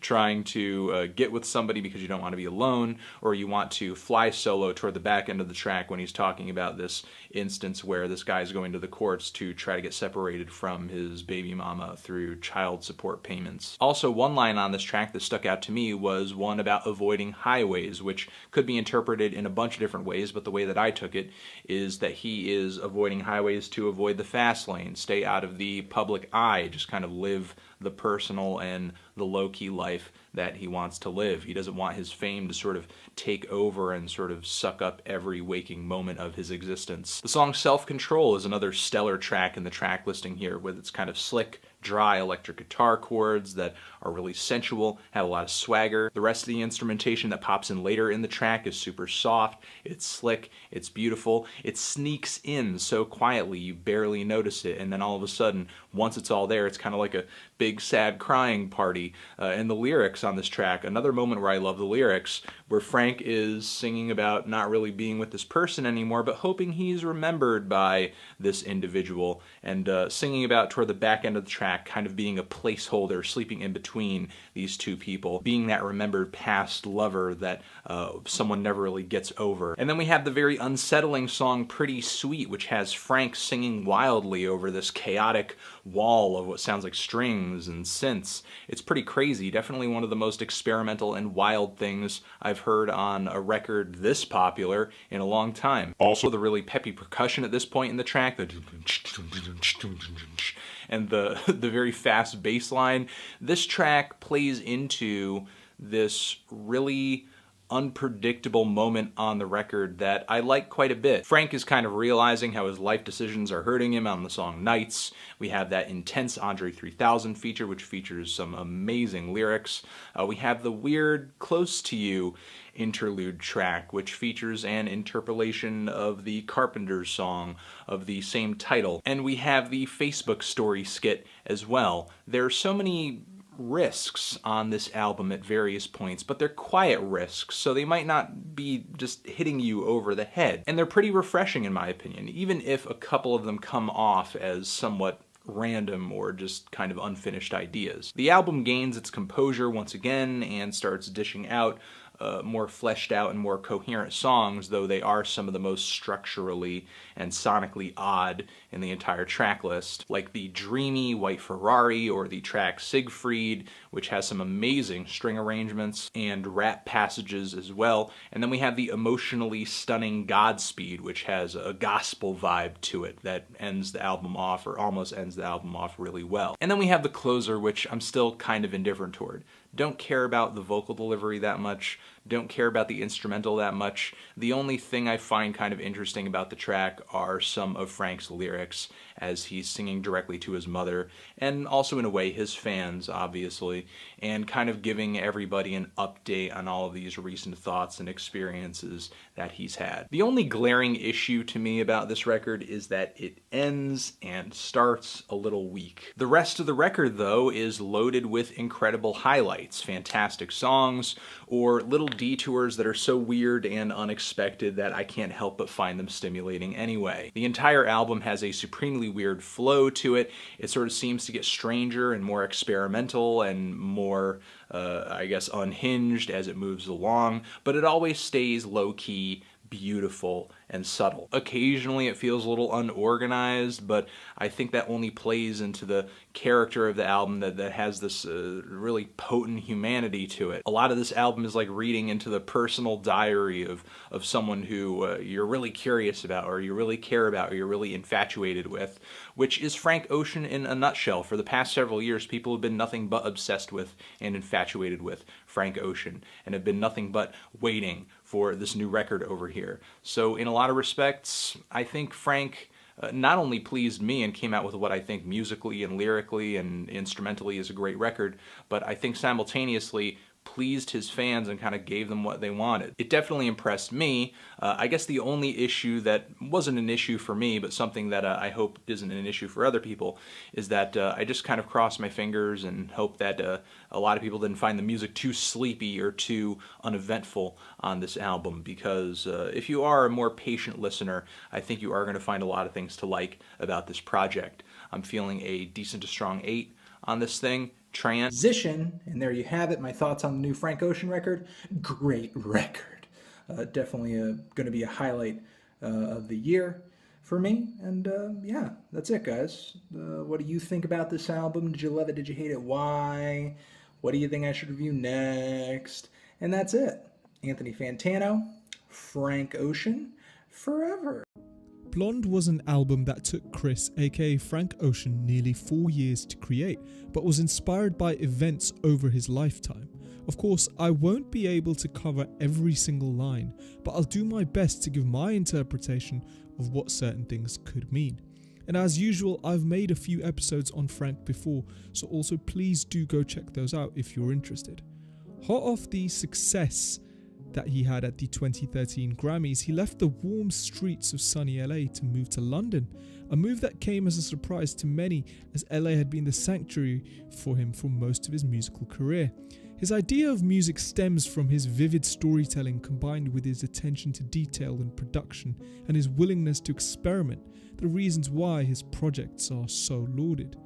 trying to get with somebody because you don't want to be alone, or you want to fly solo toward the back end of the track when he's talking about this instance where this guy's going to the courts to try to get separated from his baby mama through child support payments. Also, one line on this track that stuck out to me was one about avoiding highways, which could be interpreted in a bunch of different ways, but the way that I took it is that he is avoiding highways to avoid the fast lane, stay out of the public eye, just kind of live the personal and the low-key life that he wants to live. He doesn't want his fame to sort of take over and sort of suck up every waking moment of his existence. The song Self-Control is another stellar track in the track listing here, with its kind of slick, dry electric guitar chords that are really sensual, have a lot of swagger. The rest of the instrumentation that pops in later in the track is super soft, it's slick, it's beautiful, it sneaks in so quietly you barely notice it, and then all of a sudden, once it's all there, it's kind of like a big sad crying party. And the lyrics on this track, another moment where I love the lyrics, where Frank is singing about not really being with this person anymore, but hoping he's remembered by this individual, and singing about toward the back end of the track track kind of being a placeholder, sleeping in between these two people, being that remembered past lover that someone never really gets over. And then we have the very unsettling song Pretty Sweet, which has Frank singing wildly over this chaotic wall of what sounds like strings and synths. It's pretty crazy, definitely one of the most experimental and wild things I've heard on a record this popular in a long time. Also the really peppy percussion at this point in the track, and the very fast bass line. This track plays into this really unpredictable moment on the record that I like quite a bit. Frank is kind of realizing how his life decisions are hurting him on the song Nights. We have that intense Andre 3000 feature, which features some amazing lyrics. We have the weird Close to You interlude track, which features an interpolation of the Carpenters song of the same title. And we have the Facebook story skit as well. There are so many risks on this album at various points, but they're quiet risks, so they might not be just hitting you over the head. And they're pretty refreshing in my opinion, even if a couple of them come off as somewhat random or just kind of unfinished ideas. The album gains its composure once again and starts dishing out more fleshed out and more coherent songs, though they are some of the most structurally and sonically odd in the entire track list, like the dreamy White Ferrari or the track Siegfried, which has some amazing string arrangements and rap passages as well. And then we have the emotionally stunning Godspeed, which has a gospel vibe to it that ends the album off, or almost ends the album off, really well. And then we have the closer, which I'm still kind of indifferent toward. Don't care about the vocal delivery that much, don't care about the instrumental that much. The only thing I find kind of interesting about the track are some of Frank's lyrics as he's singing directly to his mother, and also in a way his fans, obviously, and kind of giving everybody an update on all of these recent thoughts and experiences that he's had. The only glaring issue to me about this record is that it ends and starts a little weak. The rest of the record, though, is loaded with incredible highlights, fantastic songs, or little detours that are so weird and unexpected that I can't help but find them stimulating anyway. The entire album has a supremely weird flow to it. It sort of seems to get stranger and more experimental and more, I guess, unhinged as it moves along, but it always stays low-key, beautiful, and subtle. Occasionally it feels a little unorganized, but I think that only plays into the character of the album that has this really potent humanity to it. A lot of this album is like reading into the personal diary of someone who you're really curious about, or you really care about, or you're really infatuated with, which is Frank Ocean in a nutshell. For the past several years, people have been nothing but obsessed with and infatuated with Frank Ocean, and have been nothing but waiting for this new record over here. So in a lot of respects, I think Frank not only pleased me and came out with what I think musically and lyrically and instrumentally is a great record, but I think simultaneously pleased his fans and kind of gave them what they wanted. It definitely impressed me. I guess the only issue that wasn't an issue for me, but something that I hope isn't an issue for other people, is that I just kind of crossed my fingers and hope that a lot of people didn't find the music too sleepy or too uneventful on this album, because if you are a more patient listener, I think you are going to find a lot of things to like about this project. I'm feeling a decent to strong 8 on this thing. Transition, and there you have it, my thoughts on the new Frank Ocean record. Great record. Definitely going to be a highlight of the year for me. And yeah, that's it, guys. What do you think about this album? Did you love it? Did you hate it? Why? What do you think I should review next? And that's it. Anthony Fantano, Frank Ocean, forever. Blonde was an album that took Chris, aka Frank Ocean, nearly 4 years to create, but was inspired by events over his lifetime. Of course, I won't be able to cover every single line, but I'll do my best to give my interpretation of what certain things could mean. And as usual, I've made a few episodes on Frank before, so also please do go check those out if you're interested. Hot off the success that he had at the 2013 Grammys, he left the warm streets of sunny LA to move to London, a move that came as a surprise to many, as LA had been the sanctuary for him for most of his musical career. His idea of music stems from his vivid storytelling combined with his attention to detail and production and his willingness to experiment, the reasons why his projects are so lauded.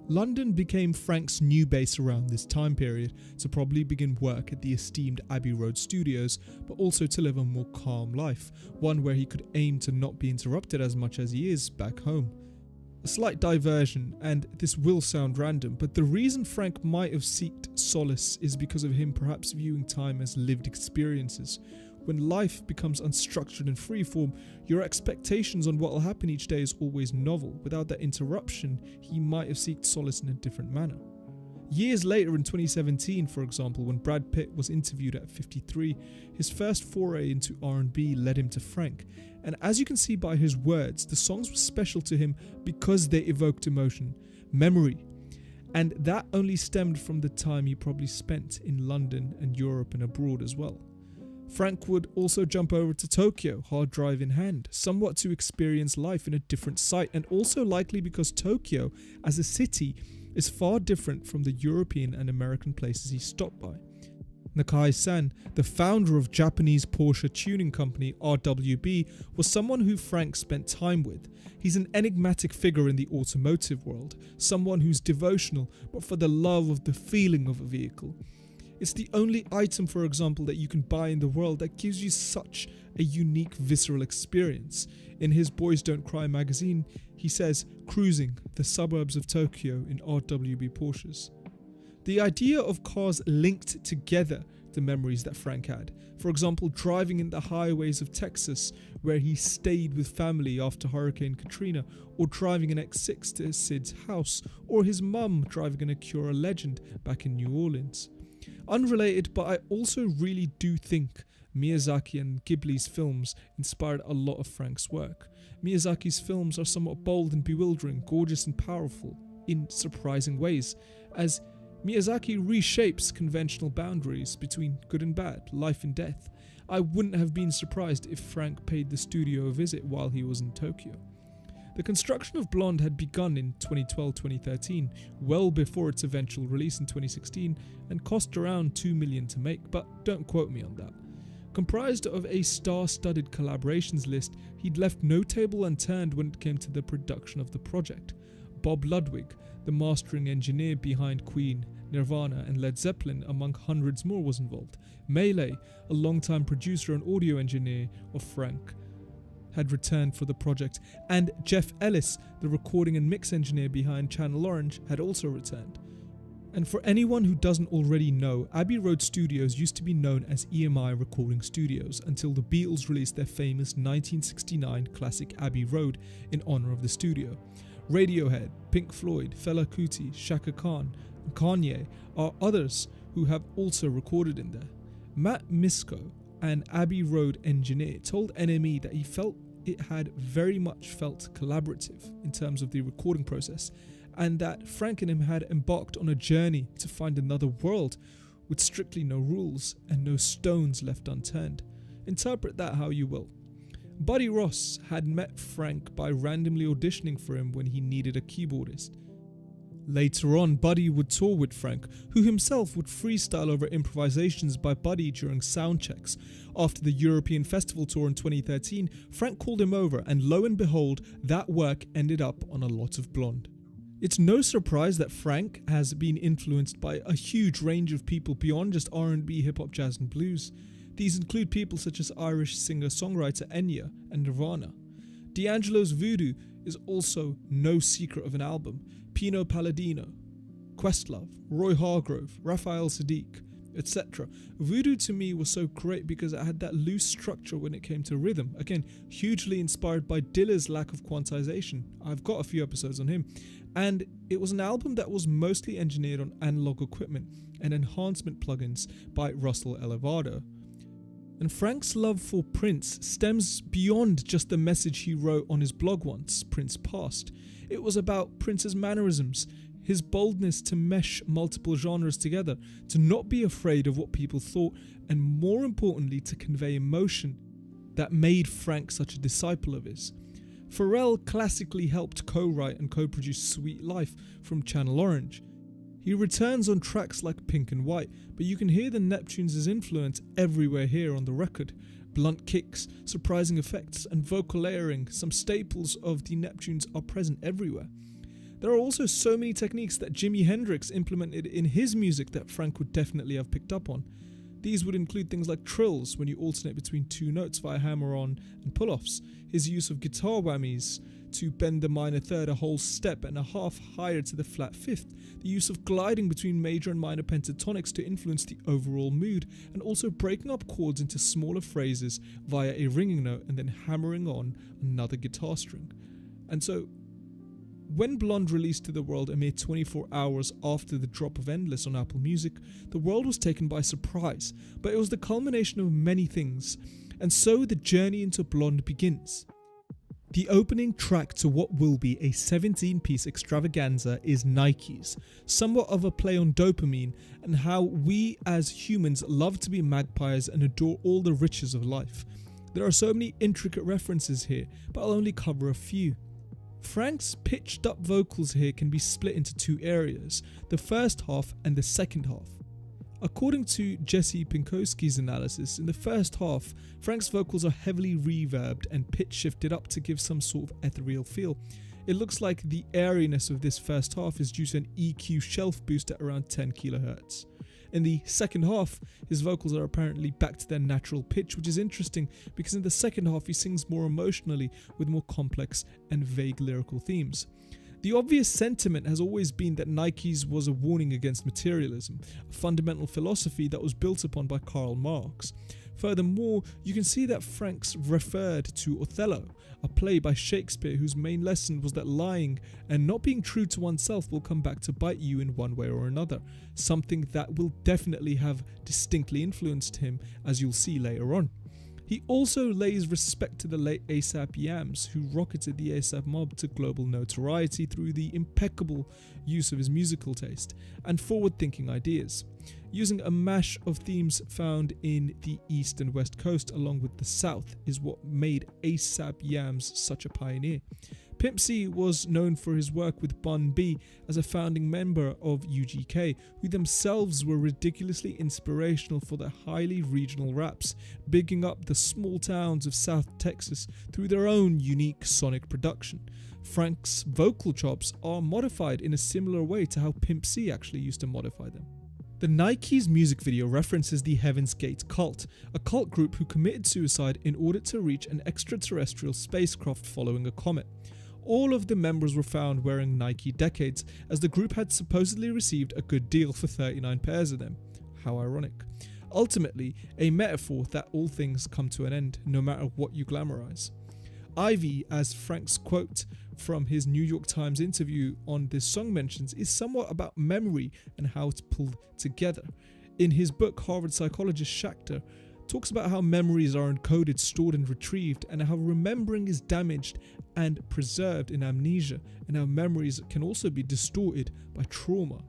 London became Frank's new base around this time period to probably begin work at the esteemed Abbey Road Studios, but also to live a more calm life, one where he could aim to not be interrupted as much as he is back home. A slight diversion, and this will sound random, but the reason Frank might have sought solace is because of him perhaps viewing time as lived experiences. When life becomes unstructured and freeform, your expectations on what will happen each day is always novel. Without that interruption, he might have sought solace in a different manner. Years later in 2017, for example, when Brad Pitt was interviewed at 53, his first foray into R&B led him to Frank. And as you can see by his words, the songs were special to him because they evoked emotion, memory. And that only stemmed from the time he probably spent in London and Europe and abroad as well. Frank would also jump over to Tokyo, hard drive in hand, somewhat to experience life in a different site, and also likely because Tokyo, as a city, is far different from the European and American places he stopped by. Nakai-san, the founder of Japanese Porsche tuning company RWB, was someone who Frank spent time with. He's an enigmatic figure in the automotive world, someone who's devotional, but for the love of the feeling of a vehicle. It's the only item, for example, that you can buy in the world that gives you such a unique visceral experience. In his Boys Don't Cry magazine, he says, cruising the suburbs of Tokyo in RWB Porsches. The idea of cars linked together the memories that Frank had. For example, driving in the highways of Texas, where he stayed with family after Hurricane Katrina, or driving an X6 to Sid's house, or his mum driving an Acura Legend back in New Orleans. Unrelated, but I also really do think Miyazaki and Ghibli's films inspired a lot of Frank's work. Miyazaki's films are somewhat bold and bewildering, gorgeous and powerful in surprising ways, as Miyazaki reshapes conventional boundaries between good and bad, life and death. I wouldn't have been surprised if Frank paid the studio a visit while he was in Tokyo. The construction of Blonde had begun in 2012-2013, well before its eventual release in 2016, and cost around $2 million to make, but don't quote me on that. Comprised of a star-studded collaborations list, he'd left no table unturned when it came to the production of the project. Bob Ludwig, the mastering engineer behind Queen, Nirvana and Led Zeppelin, among hundreds more, was involved. Melee, a longtime producer and audio engineer of Frank, had returned for the project, and Jeff Ellis, the recording and mix engineer behind Channel Orange, had also returned. And for anyone who doesn't already know, Abbey Road Studios used to be known as EMI Recording Studios until the Beatles released their famous 1969 classic Abbey Road in honor of the studio. Radiohead, Pink Floyd, Fela Kuti, Chaka Khan, and Kanye are others who have also recorded in there. Matt Misko, an Abbey Road engineer, told NME that he felt it had very much felt collaborative in terms of the recording process, and that Frank and him had embarked on a journey to find another world with strictly no rules and no stones left unturned. Interpret that how you will. Buddy Ross had met Frank by randomly auditioning for him when he needed a keyboardist. Later on, Buddy would tour with Frank, who himself would freestyle over improvisations by Buddy during sound checks. After the European Festival tour in 2013, Frank called him over, and lo and behold, that work ended up on a lot of Blonde. It's no surprise that Frank has been influenced by a huge range of people beyond just R&B, hip-hop, jazz and blues. These include people such as Irish singer-songwriter Enya and Nirvana. D'Angelo's Voodoo is also no secret of an album. Pino Palladino, Questlove, Roy Hargrove, Raphael Sadiq, etc. Voodoo to me was so great because it had that loose structure when it came to rhythm. Again, hugely inspired by Dilla's lack of quantization. I've got a few episodes on him. And it was an album that was mostly engineered on analog equipment and enhancement plugins by Russell Elevado. And Frank's love for Prince stems beyond just the message he wrote on his blog once Prince passed. It was about Prince's mannerisms, his boldness to mesh multiple genres together, to not be afraid of what people thought, and more importantly, to convey emotion that made Frank such a disciple of his. Pharrell classically helped co-write and co-produce Sweet Life from Channel Orange. He returns on tracks like Pink and White, but you can hear the Neptunes' influence everywhere here on the record. Blunt kicks, surprising effects, and vocal layering, some staples of the Neptunes, are present everywhere. There are also so many techniques that Jimi Hendrix implemented in his music that Frank would definitely have picked up on. These would include things like trills, when you alternate between two notes via hammer-on and pull-offs, his use of guitar whammies to bend the minor third a whole step and a half higher to the flat fifth, the use of gliding between major and minor pentatonics to influence the overall mood, and also breaking up chords into smaller phrases via a ringing note and then hammering on another guitar string. And so, when Blonde released to the world a mere 24 hours after the drop of Endless on Apple Music, the world was taken by surprise, but it was the culmination of many things, and so the journey into Blonde begins. The opening track to what will be a 17-piece extravaganza is Nikes, somewhat of a play on dopamine and how we as humans love to be magpies and adore all the riches of life. There are so many intricate references here, but I'll only cover a few. Frank's pitched up vocals here can be split into two areas, the first half and the second half. According to Jesse Pinkowski's analysis, in the first half, Frank's vocals are heavily reverbed and pitch shifted up to give some sort of ethereal feel. It looks like the airiness of this first half is due to an EQ shelf boost at around 10 kHz. In the second half, his vocals are apparently back to their natural pitch, which is interesting because in the second half he sings more emotionally with more complex and vague lyrical themes. The obvious sentiment has always been that Nikes was a warning against materialism, a fundamental philosophy that was built upon by Karl Marx. Furthermore, you can see that Frank's referred to Othello, a play by Shakespeare whose main lesson was that lying and not being true to oneself will come back to bite you in one way or another, something that will definitely have distinctly influenced him, as you'll see later on. He also lays respect to the late A$AP Yams, who rocketed the A$AP Mob to global notoriety through the impeccable use of his musical taste and forward-thinking ideas. Using a mash of themes found in the East and West Coast along with the South is what made A$AP Yams such a pioneer. Pimp C was known for his work with Bun B as a founding member of UGK, who themselves were ridiculously inspirational for their highly regional raps, bigging up the small towns of South Texas through their own unique sonic production. Frank's vocal chops are modified in a similar way to how Pimp C actually used to modify them. The Nikes music video references the Heaven's Gate cult, a cult group who committed suicide in order to reach an extraterrestrial spacecraft following a comet. All of the members were found wearing Nike Decades, as the group had supposedly received a good deal for 39 pairs of them. How ironic. Ultimately, a metaphor that all things come to an end, no matter what you glamorize. Ivy, as Frank's quote from his New York Times interview on this song mentions, is somewhat about memory and how it's pulled together. In his book, Harvard psychologist Schachter talks about how memories are encoded, stored and retrieved, and how remembering is damaged and preserved in amnesia, and how memories can also be distorted by trauma.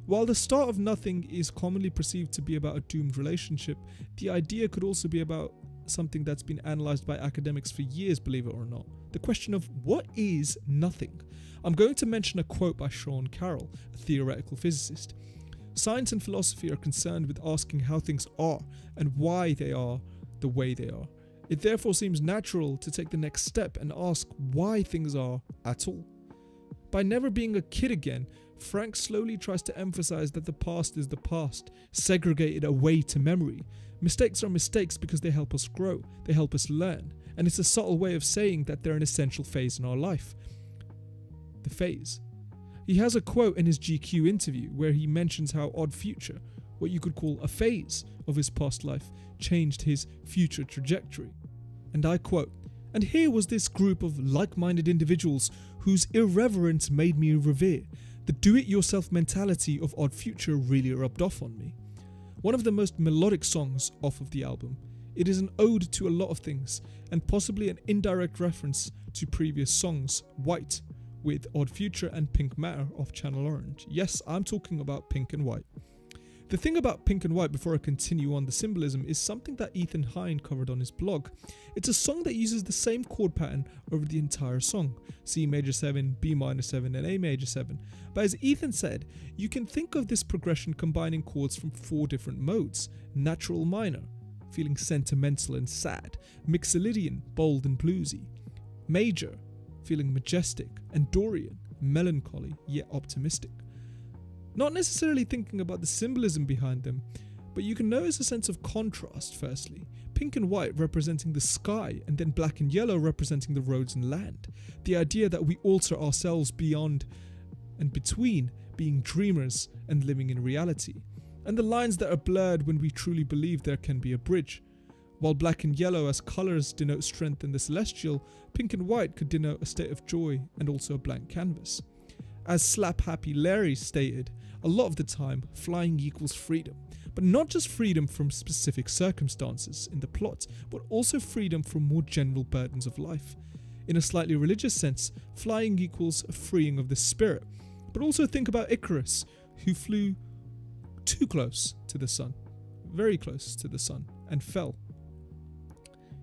While the start of nothing is commonly perceived to be about a doomed relationship, the idea could also be about something that's been analysed by academics for years, believe it or not. The question of what is nothing? I'm going to mention a quote by Sean Carroll, a theoretical physicist. Science and philosophy are concerned with asking how things are and why they are the way they are. It therefore seems natural to take the next step and ask why things are at all. By never being a kid again, Frank slowly tries to emphasize that the past is the past, segregated away to memory. Mistakes are mistakes because they help us grow, they help us learn, and it's a subtle way of saying that they're an essential phase in our life. The phase. He has a quote in his GQ interview where he mentions how Odd Future, what you could call a phase of his past life, changed his future trajectory. And I quote, "And here was this group of like-minded individuals whose irreverence made me revere. The do-it-yourself mentality of Odd Future really rubbed off on me." One of the most melodic songs off of the album, it is an ode to a lot of things, and possibly an indirect reference to previous songs, White, with Odd Future and Pink Matter off Channel Orange. Yes, I'm talking about Pink and White. The thing about Pink and White, before I continue on the symbolism, is something that Ethan Hine covered on his blog. It's a song that uses the same chord pattern over the entire song, C major 7, B minor 7 and A major 7. But as Ethan said, you can think of this progression combining chords from 4 different modes: natural minor, feeling sentimental and sad; mixolydian, bold and bluesy; major, feeling majestic; and Dorian, melancholy yet optimistic. Not necessarily thinking about the symbolism behind them, but you can notice a sense of contrast firstly. Pink and white representing the sky, and then black and yellow representing the roads and land. The idea that we alter ourselves beyond and between being dreamers and living in reality. And the lines that are blurred when we truly believe there can be a bridge. While black and yellow as colours denote strength and the celestial, pink and white could denote a state of joy and also a blank canvas. As Slap Happy Larry stated, a lot of the time, flying equals freedom. But not just freedom from specific circumstances in the plot, but also freedom from more general burdens of life. In a slightly religious sense, flying equals a freeing of the spirit. But also think about Icarus, who flew too close to the sun, very close to the sun, and fell.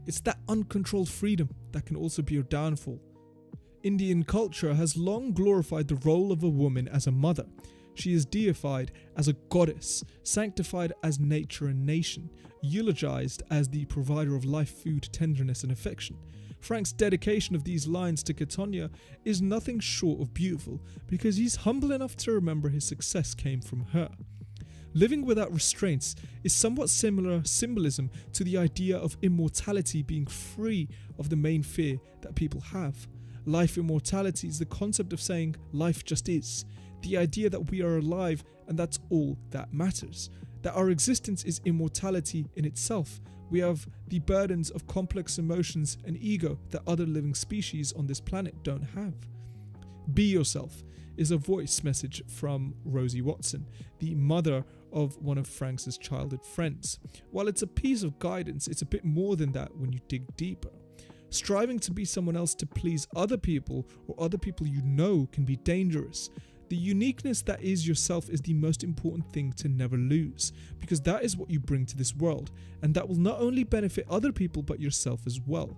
It's that uncontrolled freedom that can also be your downfall. Indian culture has long glorified the role of a woman as a mother. She is deified as a goddess, sanctified as nature and nation, eulogized as the provider of life, food, tenderness and affection. Frank's dedication of these lines to Ketonia is nothing short of beautiful because he's humble enough to remember his success came from her. Living without restraints is somewhat similar symbolism to the idea of immortality being free of the main fear that people have. Life immortality is the concept of saying life just is. The idea that we are alive and that's all that matters. That our existence is immortality in itself. We have the burdens of complex emotions and ego that other living species on this planet don't have. Be yourself is a voice message from Rosie Watson, the mother of one of Frank's childhood friends. While it's a piece of guidance, it's a bit more than that when you dig deeper. Striving to be someone else to please other people or other people you know can be dangerous. The uniqueness that is yourself is the most important thing to never lose, because that is what you bring to this world, and that will not only benefit other people but yourself as well.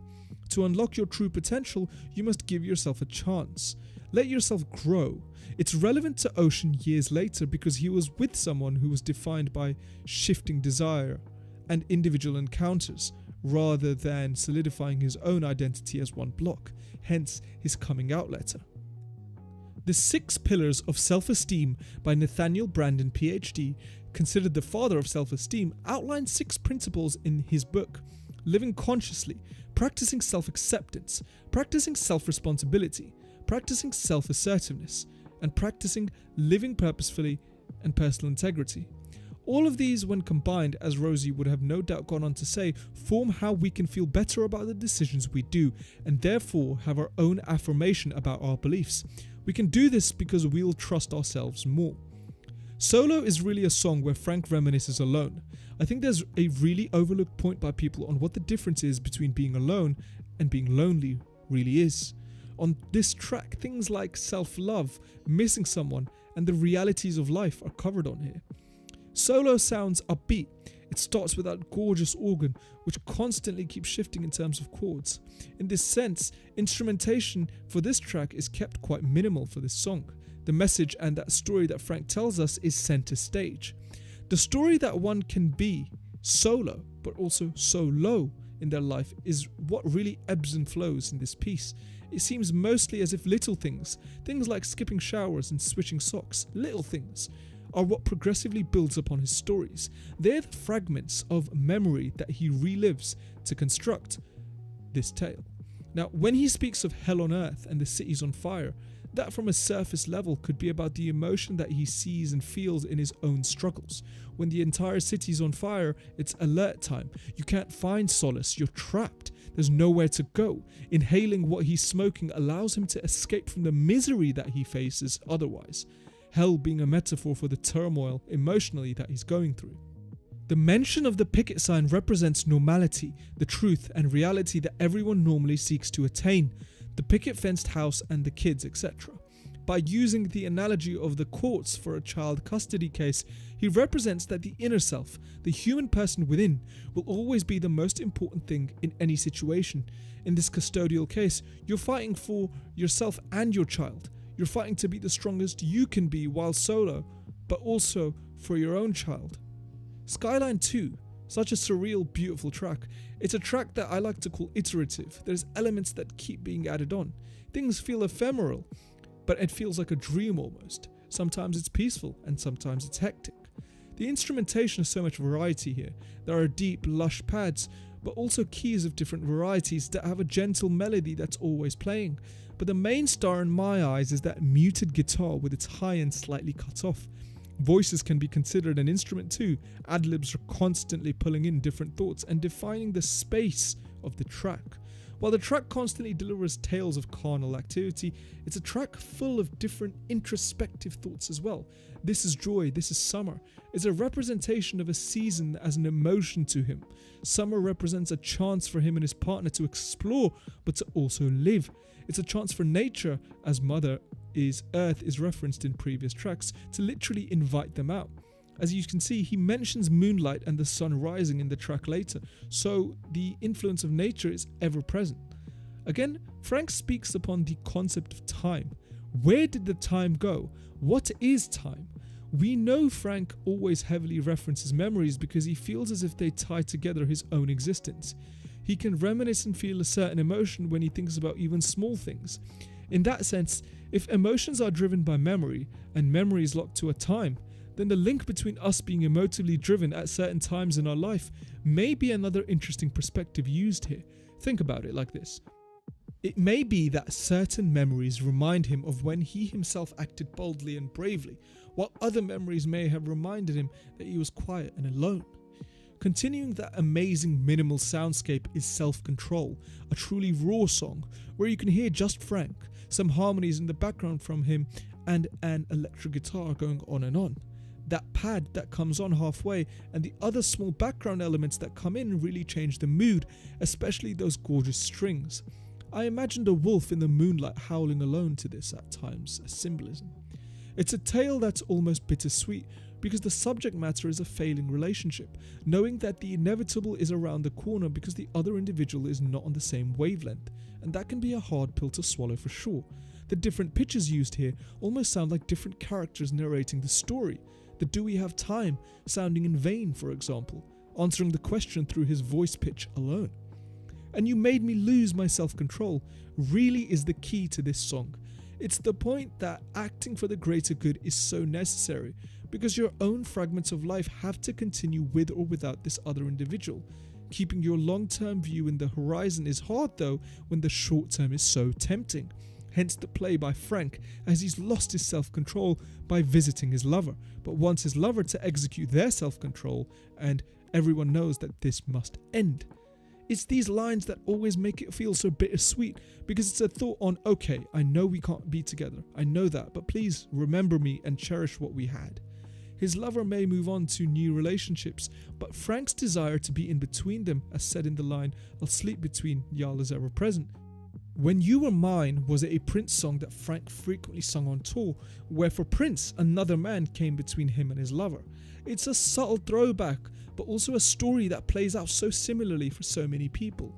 To unlock your true potential, you must give yourself a chance. Let yourself grow. It's relevant to Ocean years later because he was with someone who was defined by shifting desire and individual encounters, rather than solidifying his own identity as one block, hence his coming out letter. The 6 Pillars of Self-Esteem by Nathaniel Branden, PhD, considered the father of self-esteem, outlines 6 principles in his book: living consciously, practicing self-acceptance, practicing self-responsibility, practicing self-assertiveness, and practicing living purposefully and personal integrity. All of these, when combined, as Rosie would have no doubt gone on to say, form how we can feel better about the decisions we do, and therefore have our own affirmation about our beliefs. We can do this because we'll trust ourselves more. Solo is really a song where Frank reminisces alone. I think there's a really overlooked point by people on what the difference is between being alone and being lonely really is. On this track, things like self-love, missing someone, and the realities of life are covered on here. Solo sounds upbeat. It starts with that gorgeous organ, which constantly keeps shifting in terms of chords. In this sense, instrumentation for this track is kept quite minimal for this song. The message and that story that Frank tells us is center stage. The story that one can be solo, but also so low in their life, is what really ebbs and flows in this piece. It seems mostly as if little things like skipping showers and switching socks, little things, are what progressively builds upon his stories. They're the fragments of memory that he relives to construct this tale. Now, when he speaks of hell on earth and the cities on fire, that from a surface level could be about the emotion that he sees and feels in his own struggles. When the entire city's on fire, it's alert time. You can't find solace, you're trapped. There's nowhere to go. Inhaling what he's smoking allows him to escape from the misery that he faces otherwise. Hell being a metaphor for the turmoil emotionally that he's going through. The mention of the picket sign represents normality, the truth and reality that everyone normally seeks to attain, the picket fenced house and the kids, etc. By using the analogy of the courts for a child custody case, he represents that the inner self, the human person within, will always be the most important thing in any situation. In this custodial case, you're fighting for yourself and your child. You're fighting to be the strongest you can be while solo, but also for your own child. Skyline 2, such a surreal, beautiful track. It's a track that I like to call iterative. There's elements that keep being added on. Things feel ephemeral, but it feels like a dream almost. Sometimes it's peaceful and sometimes it's hectic. The instrumentation has so much variety here. There are deep, lush pads, but also keys of different varieties that have a gentle melody that's always playing. But the main star in my eyes is that muted guitar with its high end slightly cut off. Voices can be considered an instrument too. Ad-libs are constantly pulling in different thoughts and defining the space of the track. While the track constantly delivers tales of carnal activity, it's a track full of different introspective thoughts as well. This is joy, this is summer. It's a representation of a season as an emotion to him. Summer represents a chance for him and his partner to explore, but to also live. It's a chance for nature, as Mother Earth is referenced in previous tracks, to literally invite them out. As you can see, he mentions moonlight and the sun rising in the track later, so the influence of nature is ever present. Again, Frank speaks upon the concept of time. Where did the time go? What is time? We know Frank always heavily references memories because he feels as if they tie together his own existence. He can reminisce and feel a certain emotion when he thinks about even small things. In that sense, if emotions are driven by memory and memory is locked to a time, then the link between us being emotively driven at certain times in our life may be another interesting perspective used here. Think about it like this. It may be that certain memories remind him of when he himself acted boldly and bravely, while other memories may have reminded him that he was quiet and alone. Continuing that amazing minimal soundscape is Self-Control, a truly raw song where you can hear just Frank, some harmonies in the background from him, and an electric guitar going on and on. That pad that comes on halfway and the other small background elements that come in really change the mood, especially those gorgeous strings. I imagined a wolf in the moonlight howling alone to this at times, as symbolism. It's a tale that's almost bittersweet because the subject matter is a failing relationship, knowing that the inevitable is around the corner because the other individual is not on the same wavelength, and that can be a hard pill to swallow for sure. The different pitches used here almost sound like different characters narrating the story. The "do we have time" sounding in vain, for example, answering the question through his voice pitch alone. "And you made me lose my self-control" really is the key to this song. It's the point that acting for the greater good is so necessary because your own fragments of life have to continue with or without this other individual. Keeping your long-term view in the horizon is hard though when the short-term is so tempting. Hence the play by Frank as he's lost his self-control by visiting his lover, but wants his lover to execute their self-control, and everyone knows that this must end. It's these lines that always make it feel so bittersweet because it's a thought on, okay, I know we can't be together, I know that, but please remember me and cherish what we had. His lover may move on to new relationships, but Frank's desire to be in between them, as said in the line, "I'll sleep between y'all is ever present." When You Were Mine was a Prince song that Frank frequently sung on tour, where for Prince, another man came between him and his lover. It's a subtle throwback, but also a story that plays out so similarly for so many people.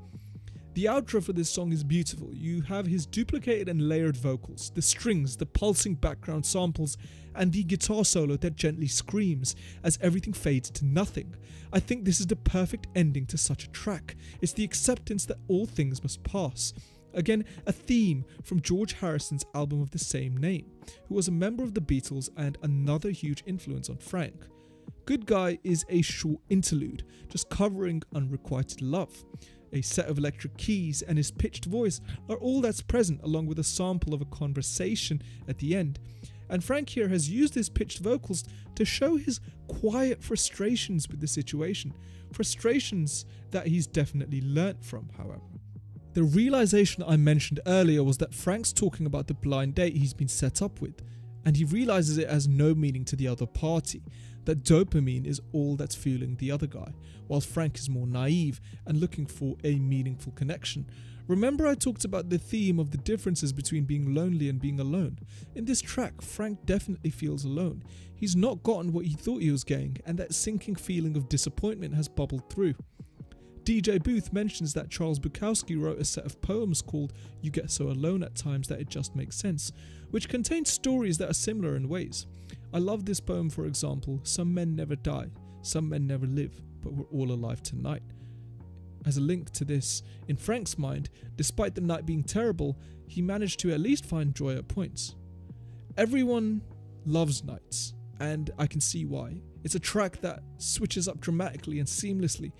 The outro for this song is beautiful. You have his duplicated and layered vocals, the strings, the pulsing background samples, and the guitar solo that gently screams as everything fades to nothing. I think this is the perfect ending to such a track. It's the acceptance that all things must pass. Again, a theme from George Harrison's album of the same name, who was a member of the Beatles and another huge influence on Frank. Good Guy is a short interlude, just covering unrequited love. A set of electric keys and his pitched voice are all that's present, along with a sample of a conversation at the end. And Frank here has used his pitched vocals to show his quiet frustrations with the situation. Frustrations that he's definitely learnt from, however. The realization I mentioned earlier was that Frank's talking about the blind date he's been set up with, and he realizes it has no meaning to the other party, that dopamine is all that's fueling the other guy, while Frank is more naive and looking for a meaningful connection. Remember I talked about the theme of the differences between being lonely and being alone? In this track, Frank definitely feels alone. He's not gotten what he thought he was getting, and that sinking feeling of disappointment has bubbled through. DJ Booth mentions that Charles Bukowski wrote a set of poems called You Get So Alone at Times That It Just Makes Sense, which contains stories that are similar in ways. I love this poem, for example, "Some men never die, some men never live, but we're all alive tonight." As a link to this, in Frank's mind, despite the night being terrible, he managed to at least find joy at points. Everyone loves Nights, and I can see why. It's a track that switches up dramatically and seamlessly,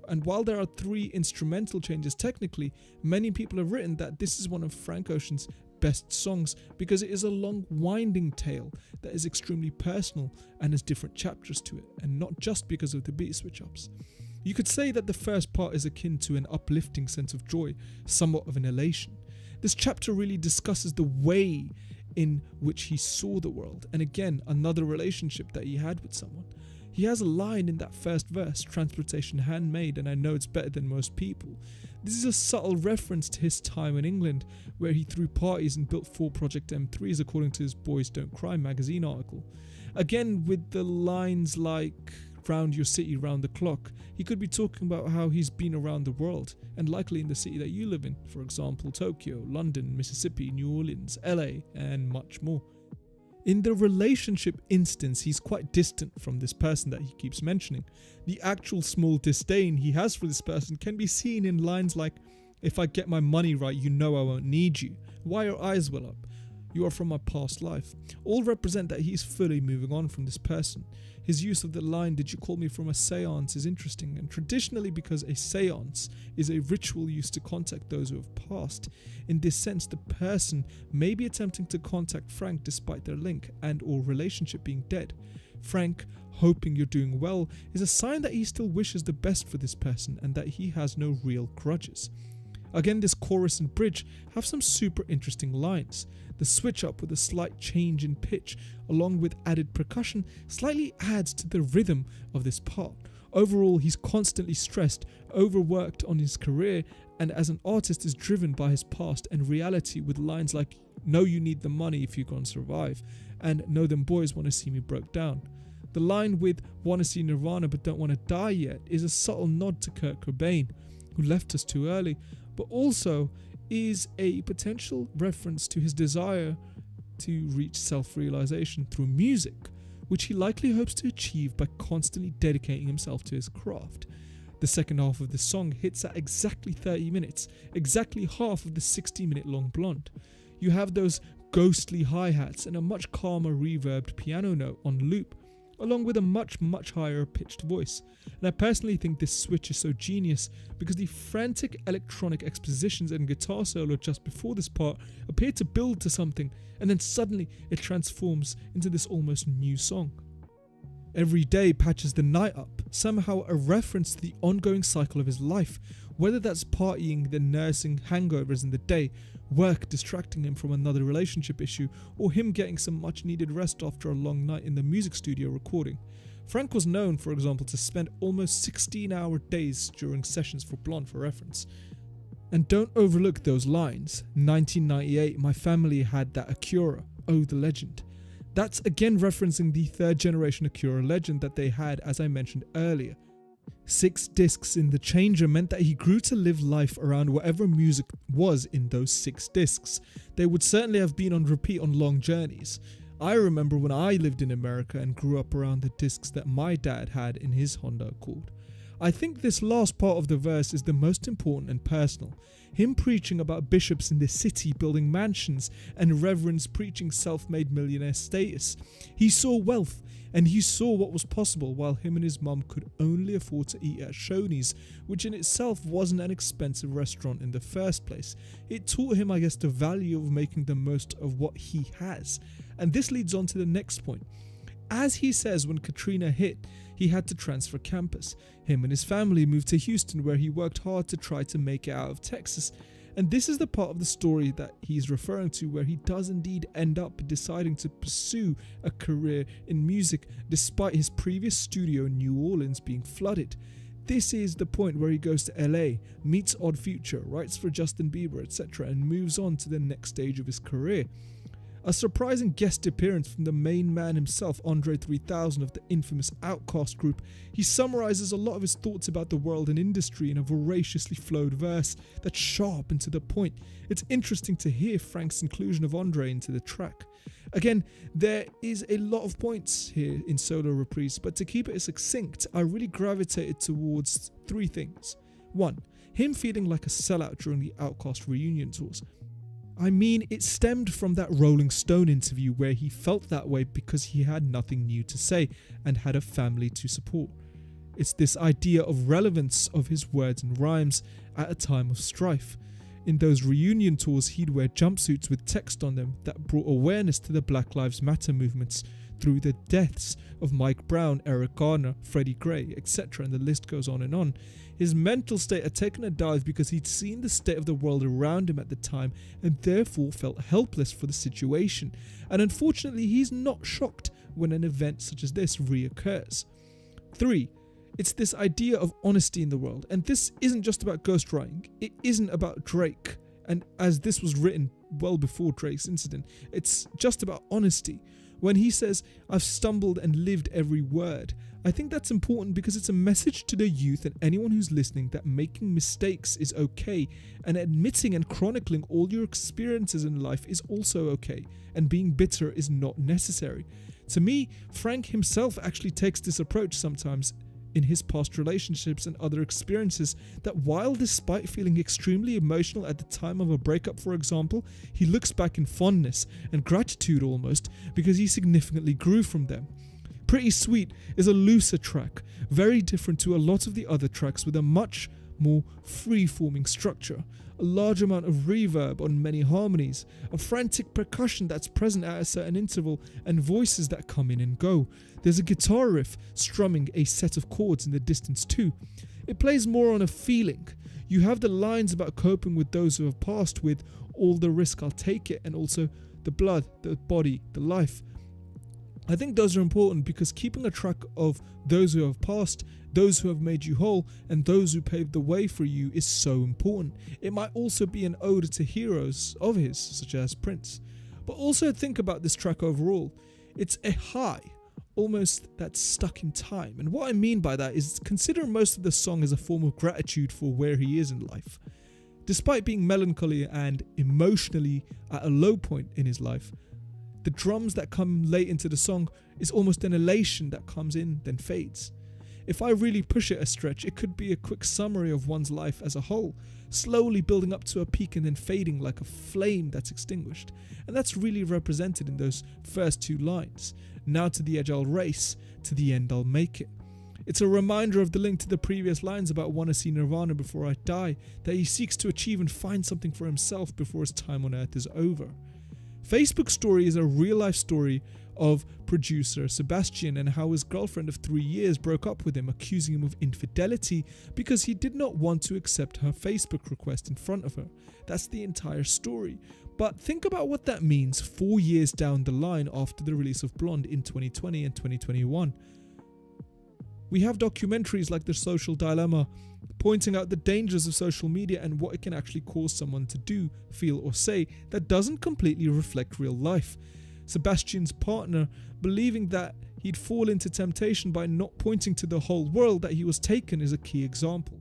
and while there are 3 instrumental changes technically, many people have written that this is one of Frank Ocean's best songs because it is a long winding tale that is extremely personal and has different chapters to it, and not just because of the beat switch ups. You could say that the first part is akin to an uplifting sense of joy, somewhat of an elation. This chapter really discusses the way in which he saw the world, and again, another relationship that he had with someone. He has a line in that first verse, transportation handmade, and I know it's better than most people. This is a subtle reference to his time in England, where he threw parties and built 4 Project M3s according to his Boys Don't Cry magazine article. Again, with the lines like, round your city round the clock, he could be talking about how he's been around the world, and likely in the city that you live in, for example Tokyo, London, Mississippi, New Orleans, LA, and much more. In the relationship instance, he's quite distant from this person that he keeps mentioning. The actual small disdain he has for this person can be seen in lines like, if I get my money right, you know I won't need you. Why your eyes well up? You are from my past life. All represent that he's fully moving on from this person. His use of the line, did you call me from a seance, is interesting, and traditionally because a seance is a ritual used to contact those who have passed. In this sense, the person may be attempting to contact Frank despite their link and or relationship being dead. Frank, hoping you're doing well, is a sign that he still wishes the best for this person and that he has no real grudges. Again, this chorus and bridge have some super interesting lines. The switch up with a slight change in pitch, along with added percussion, slightly adds to the rhythm of this part. Overall, he's constantly stressed, overworked on his career, and as an artist is driven by his past and reality with lines like, know you need the money if you're gonna survive, and know them boys wanna see me broke down. The line with wanna see Nirvana but don't wanna die yet is a subtle nod to Kurt Cobain, who left us too early, but also is a potential reference to his desire to reach self-realization through music, which he likely hopes to achieve by constantly dedicating himself to his craft. The second half of the song hits at exactly 30 minutes, exactly half of the 60-minute long Blonde. You have those ghostly hi-hats and a much calmer reverbed piano note on loop, along with a much higher pitched voice. And I personally think this switch is so genius because the frantic electronic expositions and guitar solo just before this part appear to build to something, and then suddenly it transforms into this almost new song. Every day patches the night up, somehow a reference to the ongoing cycle of his life, whether that's partying, then nursing hangovers in the day, work distracting him from another relationship issue, or him getting some much needed rest after a long night in the music studio recording. Frank was known, for example, to spend almost 16-hour days during sessions for Blonde, for reference. And don't overlook those lines. 1998, my family had that Acura, oh the legend. That's again referencing the 3rd generation Acura Legend that they had, as I mentioned earlier. 6 discs in the changer meant that he grew to live life around whatever music was in those 6 discs. They would certainly have been on repeat on long journeys. I remember when I lived in America and grew up around the discs that my dad had in his Honda Accord. I think this last part of the verse is the most important and personal. Him preaching about bishops in the city building mansions and reverends preaching self-made millionaire status. He saw wealth and he saw what was possible while him and his mum could only afford to eat at Shoney's, which in itself wasn't an expensive restaurant in the first place. It taught him, I guess, the value of making the most of what he has. And this leads on to the next point. As he says, when Katrina hit, he had to transfer campus. Him and his family moved to Houston, where he worked hard to try to make it out of Texas. And this is the part of the story that he's referring to, where he does indeed end up deciding to pursue a career in music despite his previous studio in New Orleans being flooded. This is the point where he goes to LA, meets Odd Future, writes for Justin Bieber, etc., and moves on to the next stage of his career. A surprising guest appearance from the main man himself, Andre 3000 of the infamous Outkast group, he summarizes a lot of his thoughts about the world and industry in a voraciously flowed verse that's sharp and to the point. It's interesting to hear Frank's inclusion of Andre into the track. Again, there is a lot of points here in Solo Reprise, but to keep it succinct, I really gravitated towards 3 things. 1. Him feeling like a sellout during the Outkast reunion tours. I mean, it stemmed from that Rolling Stone interview where he felt that way because he had nothing new to say and had a family to support. It's this idea of relevance of his words and rhymes at a time of strife. In those reunion tours, he'd wear jumpsuits with text on them that brought awareness to the Black Lives Matter movements through the deaths of Mike Brown, Eric Garner, Freddie Gray, etc., and the list goes on and on. His mental state had taken a dive because he'd seen the state of the world around him at the time and therefore felt helpless for the situation. And unfortunately, he's not shocked when an event such as this reoccurs. 3. It's this idea of honesty in the world, and this isn't just about ghostwriting. It isn't about Drake, and as this was written well before Drake's incident, it's just about honesty. When he says, "I've stumbled and lived every word," I think that's important because it's a message to the youth and anyone who's listening that making mistakes is okay, and admitting and chronicling all your experiences in life is also okay, and being bitter is not necessary. To me, Frank himself actually takes this approach sometimes in his past relationships and other experiences, that while despite feeling extremely emotional at the time of a breakup, for example, he looks back in fondness and gratitude almost because he significantly grew from them. Pretty Sweet is a looser track, very different to a lot of the other tracks with a much more free-forming structure, a large amount of reverb on many harmonies, a frantic percussion that's present at a certain interval, and voices that come in and go. There's a guitar riff strumming a set of chords in the distance too. It plays more on a feeling. You have the lines about coping with those who have passed with all the risk I'll take it, and also the blood, the body, the life. I think those are important because keeping a track of those who have passed, those who have made you whole, and those who paved the way for you is so important. It might also be an ode to heroes of his, such as Prince. But also think about this track overall. It's a high, almost that's stuck in time. And what I mean by that is consider most of the song as a form of gratitude for where he is in life. Despite being melancholy and emotionally at a low point in his life, the drums that come late into the song is almost an elation that comes in then fades. If I really push it a stretch, it could be a quick summary of one's life as a whole, slowly building up to a peak and then fading like a flame that's extinguished. And that's really represented in those first two lines. Now to the edge I'll race, to the end I'll make it. It's a reminder of the link to the previous lines about wanna see Nirvana before I die, that he seeks to achieve and find something for himself before his time on earth is over. Facebook Story is a real-life story of producer Sebastian and how his girlfriend of 3 years broke up with him, accusing him of infidelity because he did not want to accept her Facebook request in front of her. That's the entire story. But think about what that means 4 years down the line after the release of Blonde in 2020 and 2021. We have documentaries like The Social Dilemma pointing out the dangers of social media and what it can actually cause someone to do, feel or say that doesn't completely reflect real life. Sebastian's partner believing that he'd fall into temptation by not pointing to the whole world that he was taken is a key example.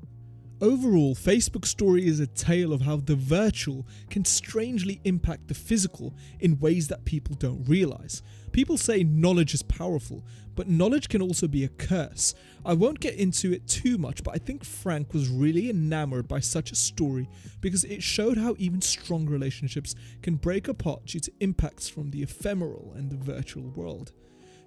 Overall, Facebook Story is a tale of how the virtual can strangely impact the physical in ways that people don't realize. People say knowledge is powerful, but knowledge can also be a curse. I won't get into it too much, but I think Frank was really enamored by such a story because it showed how even strong relationships can break apart due to impacts from the ephemeral and the virtual world.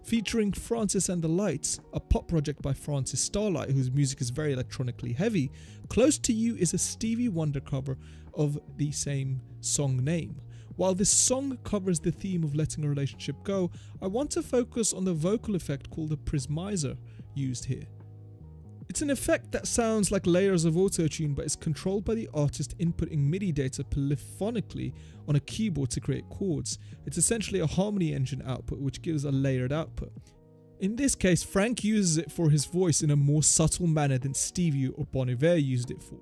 Featuring Francis and the Lights, a pop project by Francis Starlight whose music is very electronically heavy, Close to You is a Stevie Wonder cover of the same song name. While this song covers the theme of letting a relationship go, I want to focus on the vocal effect called the Prismizer used here. It's an effect that sounds like layers of autotune but is controlled by the artist inputting MIDI data polyphonically on a keyboard to create chords. It's essentially a harmony engine output which gives a layered output. In this case, Frank uses it for his voice in a more subtle manner than Stevie or Bon Iver used it for.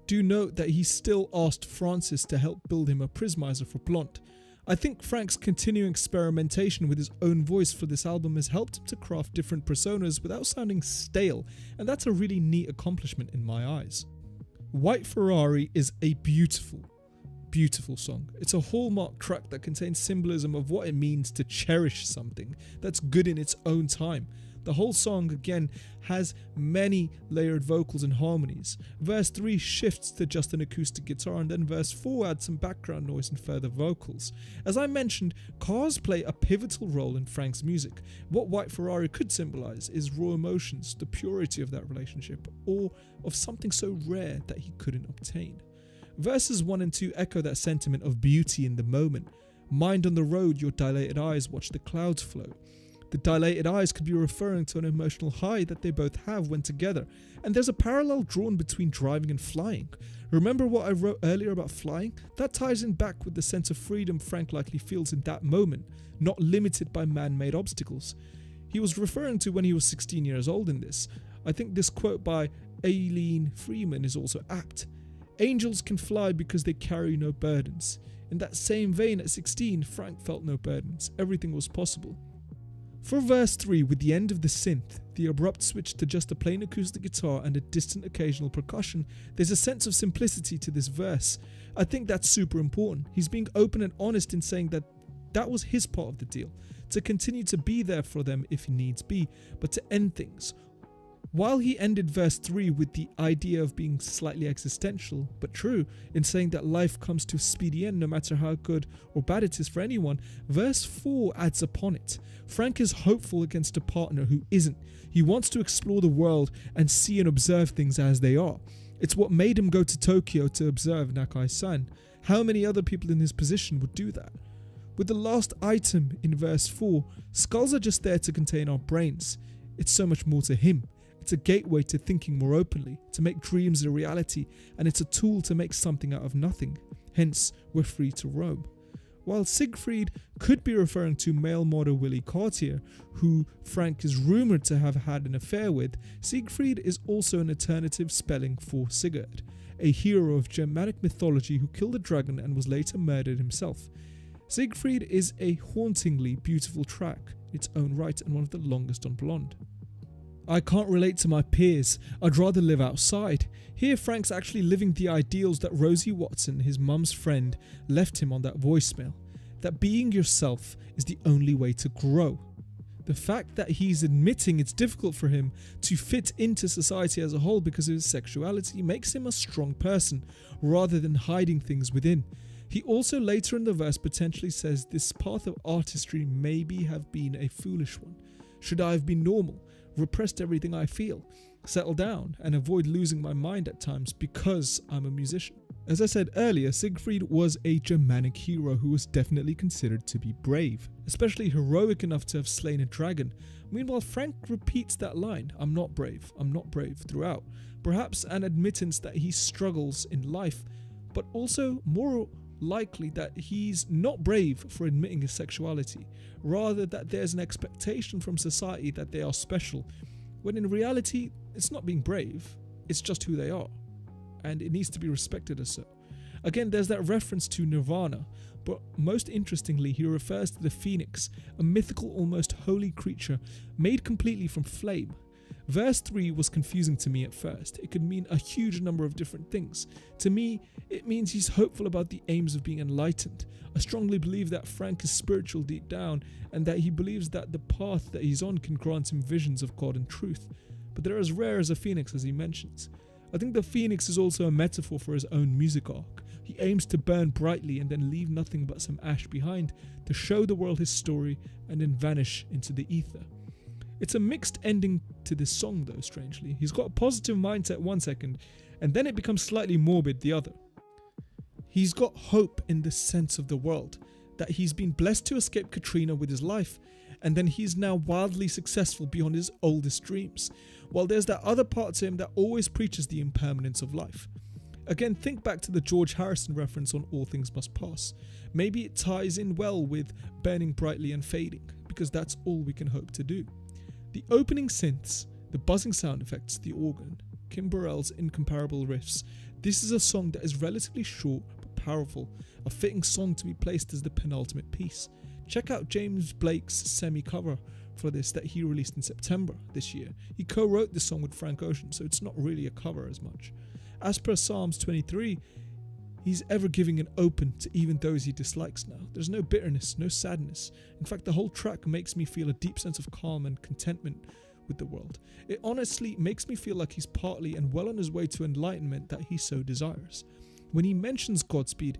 Do note that he still asked Francis to help build him a Prismizer for Blonde. I think Frank's continuing experimentation with his own voice for this album has helped him to craft different personas without sounding stale, and that's a really neat accomplishment in my eyes. White Ferrari is a beautiful song. It's a hallmark track that contains symbolism of what it means to cherish something that's good in its own time. The whole song, again, has many layered vocals and harmonies. Verse 3 shifts to just an acoustic guitar, and then verse 4 adds some background noise and further vocals. As I mentioned, cars play a pivotal role in Frank's music. What White Ferrari could symbolize is raw emotions, the purity of that relationship, or of something so rare that he couldn't obtain. Verses 1 and 2 echo that sentiment of beauty in the moment. Mind on the road, your dilated eyes watch the clouds flow. The dilated eyes could be referring to an emotional high that they both have when together, and there's a parallel drawn between driving and flying. Remember what I wrote earlier about flying? That ties in back with the sense of freedom Frank likely feels in that moment, not limited by man-made obstacles. He was referring to when he was 16 years old in this. I think this quote by Aileen Freeman is also apt. Angels can fly because they carry no burdens. In that same vein, at 16, Frank felt no burdens. Everything was possible. For verse 3, with the end of the synth, the abrupt switch to just a plain acoustic guitar and a distant occasional percussion, there's a sense of simplicity to this verse. I think that's super important. He's being open and honest in saying that that was his part of the deal, to continue to be there for them if needs be, but to end things. While he ended verse 3 with the idea of being slightly existential, but true, in saying that life comes to a speedy end no matter how good or bad it is for anyone, verse 4 adds upon it. Frank is hopeful against a partner who isn't. He wants to explore the world and see and observe things as they are. It's what made him go to Tokyo to observe Nakai-san. How many other people in his position would do that? With the last item in verse 4, skulls are just there to contain our brains. It's so much more to him. It's a gateway to thinking more openly, to make dreams a reality, and it's a tool to make something out of nothing. Hence, we're free to roam. While Siegfried could be referring to male model Willie Cartier, who Frank is rumoured to have had an affair with, Siegfried is also an alternative spelling for Sigurd, a hero of Germanic mythology who killed a dragon and was later murdered himself. Siegfried is a hauntingly beautiful track in its own right and one of the longest on Blonde. I can't relate to my peers, I'd rather live outside. Here Frank's actually living the ideals that Rosie Watson, his mum's friend, left him on that voicemail. That being yourself is the only way to grow. The fact that he's admitting it's difficult for him to fit into society as a whole because of his sexuality makes him a strong person, rather than hiding things within. He also later in the verse potentially says this path of artistry maybe have been a foolish one. Should I have been normal? Repressed everything I feel, settle down and avoid losing my mind at times because I'm a musician. As I said earlier, Siegfried was a Germanic hero who was definitely considered to be brave, especially heroic enough to have slain a dragon. Meanwhile, Frank repeats that line, I'm not brave, throughout. Perhaps an admittance that he struggles in life, but also more likely that he's not brave for admitting his sexuality, rather that there's an expectation from society that they are special, when in reality it's not being brave, it's just who they are, and it needs to be respected as so. Again, there's that reference to Nirvana, but most interestingly he refers to the phoenix, a mythical, almost holy creature made completely from flame. Verse 3 was confusing to me at first. It could mean a huge number of different things. To me, it means he's hopeful about the aims of being enlightened. I strongly believe that Frank is spiritual deep down, and that he believes that the path that he's on can grant him visions of God and truth. But they're as rare as a phoenix, as he mentions. I think the phoenix is also a metaphor for his own music arc. He aims to burn brightly and then leave nothing but some ash behind, to show the world his story and then vanish into the ether. It's a mixed ending to this song though, strangely. He's got a positive mindset one second, and then it becomes slightly morbid the other. He's got hope in the sense of the world, that he's been blessed to escape Katrina with his life, and then he's now wildly successful beyond his oldest dreams, while there's that other part to him that always preaches the impermanence of life. Again, think back to the George Harrison reference on All Things Must Pass. Maybe it ties in well with burning brightly and fading, because that's all we can hope to do. The opening synths, the buzzing sound effects, the organ, Kim Burrell's incomparable riffs. This is a song that is relatively short but powerful, a fitting song to be placed as the penultimate piece. Check out James Blake's semi-cover for this that he released in September this year. He co-wrote this song with Frank Ocean, so it's not really a cover as much. As per Psalms 23, he's ever giving and open to even those he dislikes now. There's no bitterness, no sadness. In fact, the whole track makes me feel a deep sense of calm and contentment with the world. It honestly makes me feel like he's partly and well on his way to enlightenment that he so desires. When he mentions Godspeed,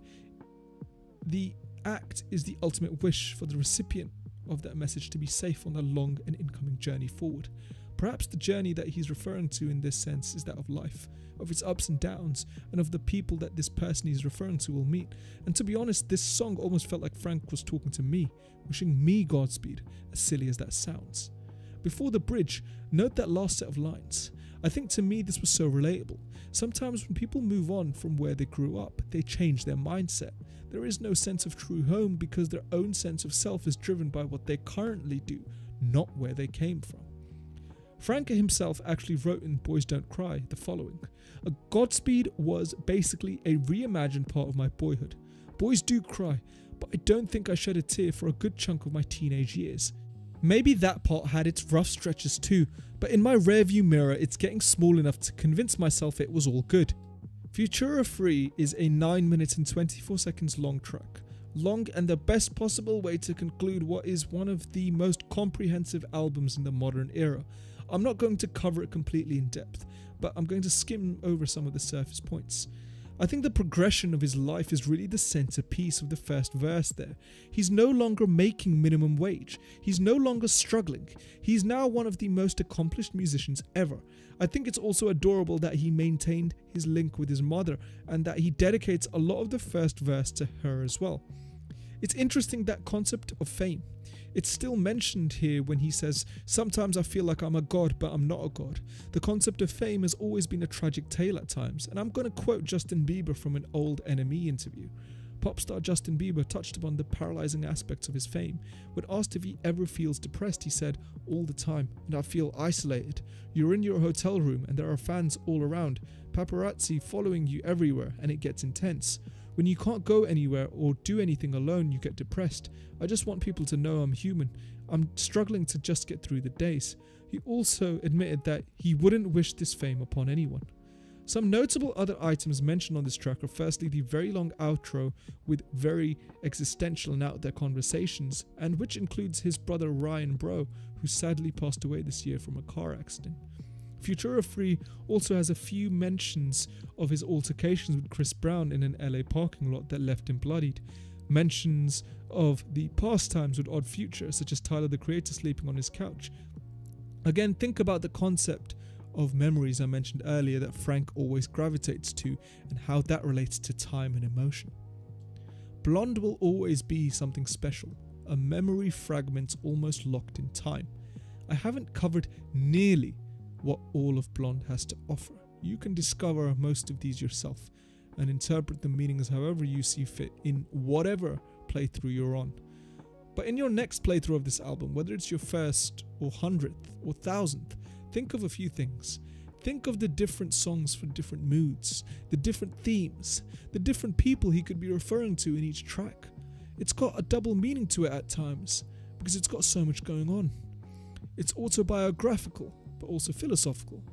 the act is the ultimate wish for the recipient of that message to be safe on the long and incoming journey forward. Perhaps the journey that he's referring to in this sense is that of life, of its ups and downs, and of the people that this person he's referring to will meet. And to be honest, this song almost felt like Frank was talking to me, wishing me Godspeed, as silly as that sounds. Before the bridge, note that last set of lines. I think to me this was so relatable. Sometimes when people move on from where they grew up, they change their mindset. There is no sense of true home because their own sense of self is driven by what they currently do, not where they came from. Frank himself actually wrote in Boys Don't Cry the following: "A Godspeed was basically a reimagined part of my boyhood. Boys do cry, but I don't think I shed a tear for a good chunk of my teenage years. Maybe that part had its rough stretches too, but in my rearview mirror it's getting small enough to convince myself it was all good." Futura Free is a 9 minutes and 24 seconds long track. Long and the best possible way to conclude what is one of the most comprehensive albums in the modern era. I'm not going to cover it completely in depth, but I'm going to skim over some of the surface points. I think the progression of his life is really the centerpiece of the first verse there. He's no longer making minimum wage. He's no longer struggling. He's now one of the most accomplished musicians ever. I think it's also adorable that he maintained his link with his mother and that he dedicates a lot of the first verse to her as well. It's interesting, that concept of fame. It's still mentioned here when he says, "Sometimes I feel like I'm a god, but I'm not a god." The concept of fame has always been a tragic tale at times, and I'm going to quote Justin Bieber from an old NME interview. Pop star Justin Bieber touched upon the paralyzing aspects of his fame. When asked if he ever feels depressed, he said, "All the time, and I feel isolated. You're in your hotel room and there are fans all around, paparazzi following you everywhere, and it gets intense. When you can't go anywhere or do anything alone, you get depressed. I just want people to know I'm human. I'm struggling to just get through the days." He also admitted that he wouldn't wish this fame upon anyone. Some notable other items mentioned on this track are firstly the very long outro with very existential and out there conversations, and which includes his brother Ryan Bro, who sadly passed away this year from a car accident. Futura Free also has a few mentions of his altercations with Chris Brown in an LA parking lot that left him bloodied. Mentions of the past times with Odd Future, such as Tyler the Creator sleeping on his couch. Again, think about the concept of memories I mentioned earlier that Frank always gravitates to and how that relates to time and emotion. Blonde will always be something special, a memory fragment almost locked in time. I haven't covered nearly what all of Blonde has to offer. You can discover most of these yourself and interpret the meanings however you see fit in whatever playthrough you're on. But in your next playthrough of this album, whether it's your first or 100th or 1000th, think of a few things. Think of the different songs for different moods, the different themes, the different people he could be referring to in each track. It's got a double meaning to it at times because it's got so much going on. It's autobiographical, but also philosophical.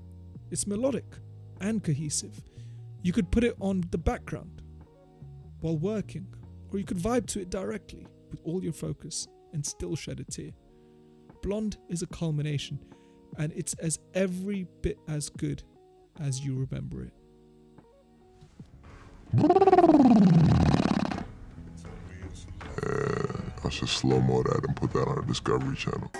It's melodic and cohesive. You could put it on the background while working, or you could vibe to it directly with all your focus and still shed a tear. Blonde is a culmination, and it's as every bit as good as you remember it. I should slow-mo that and put that on the Discovery Channel.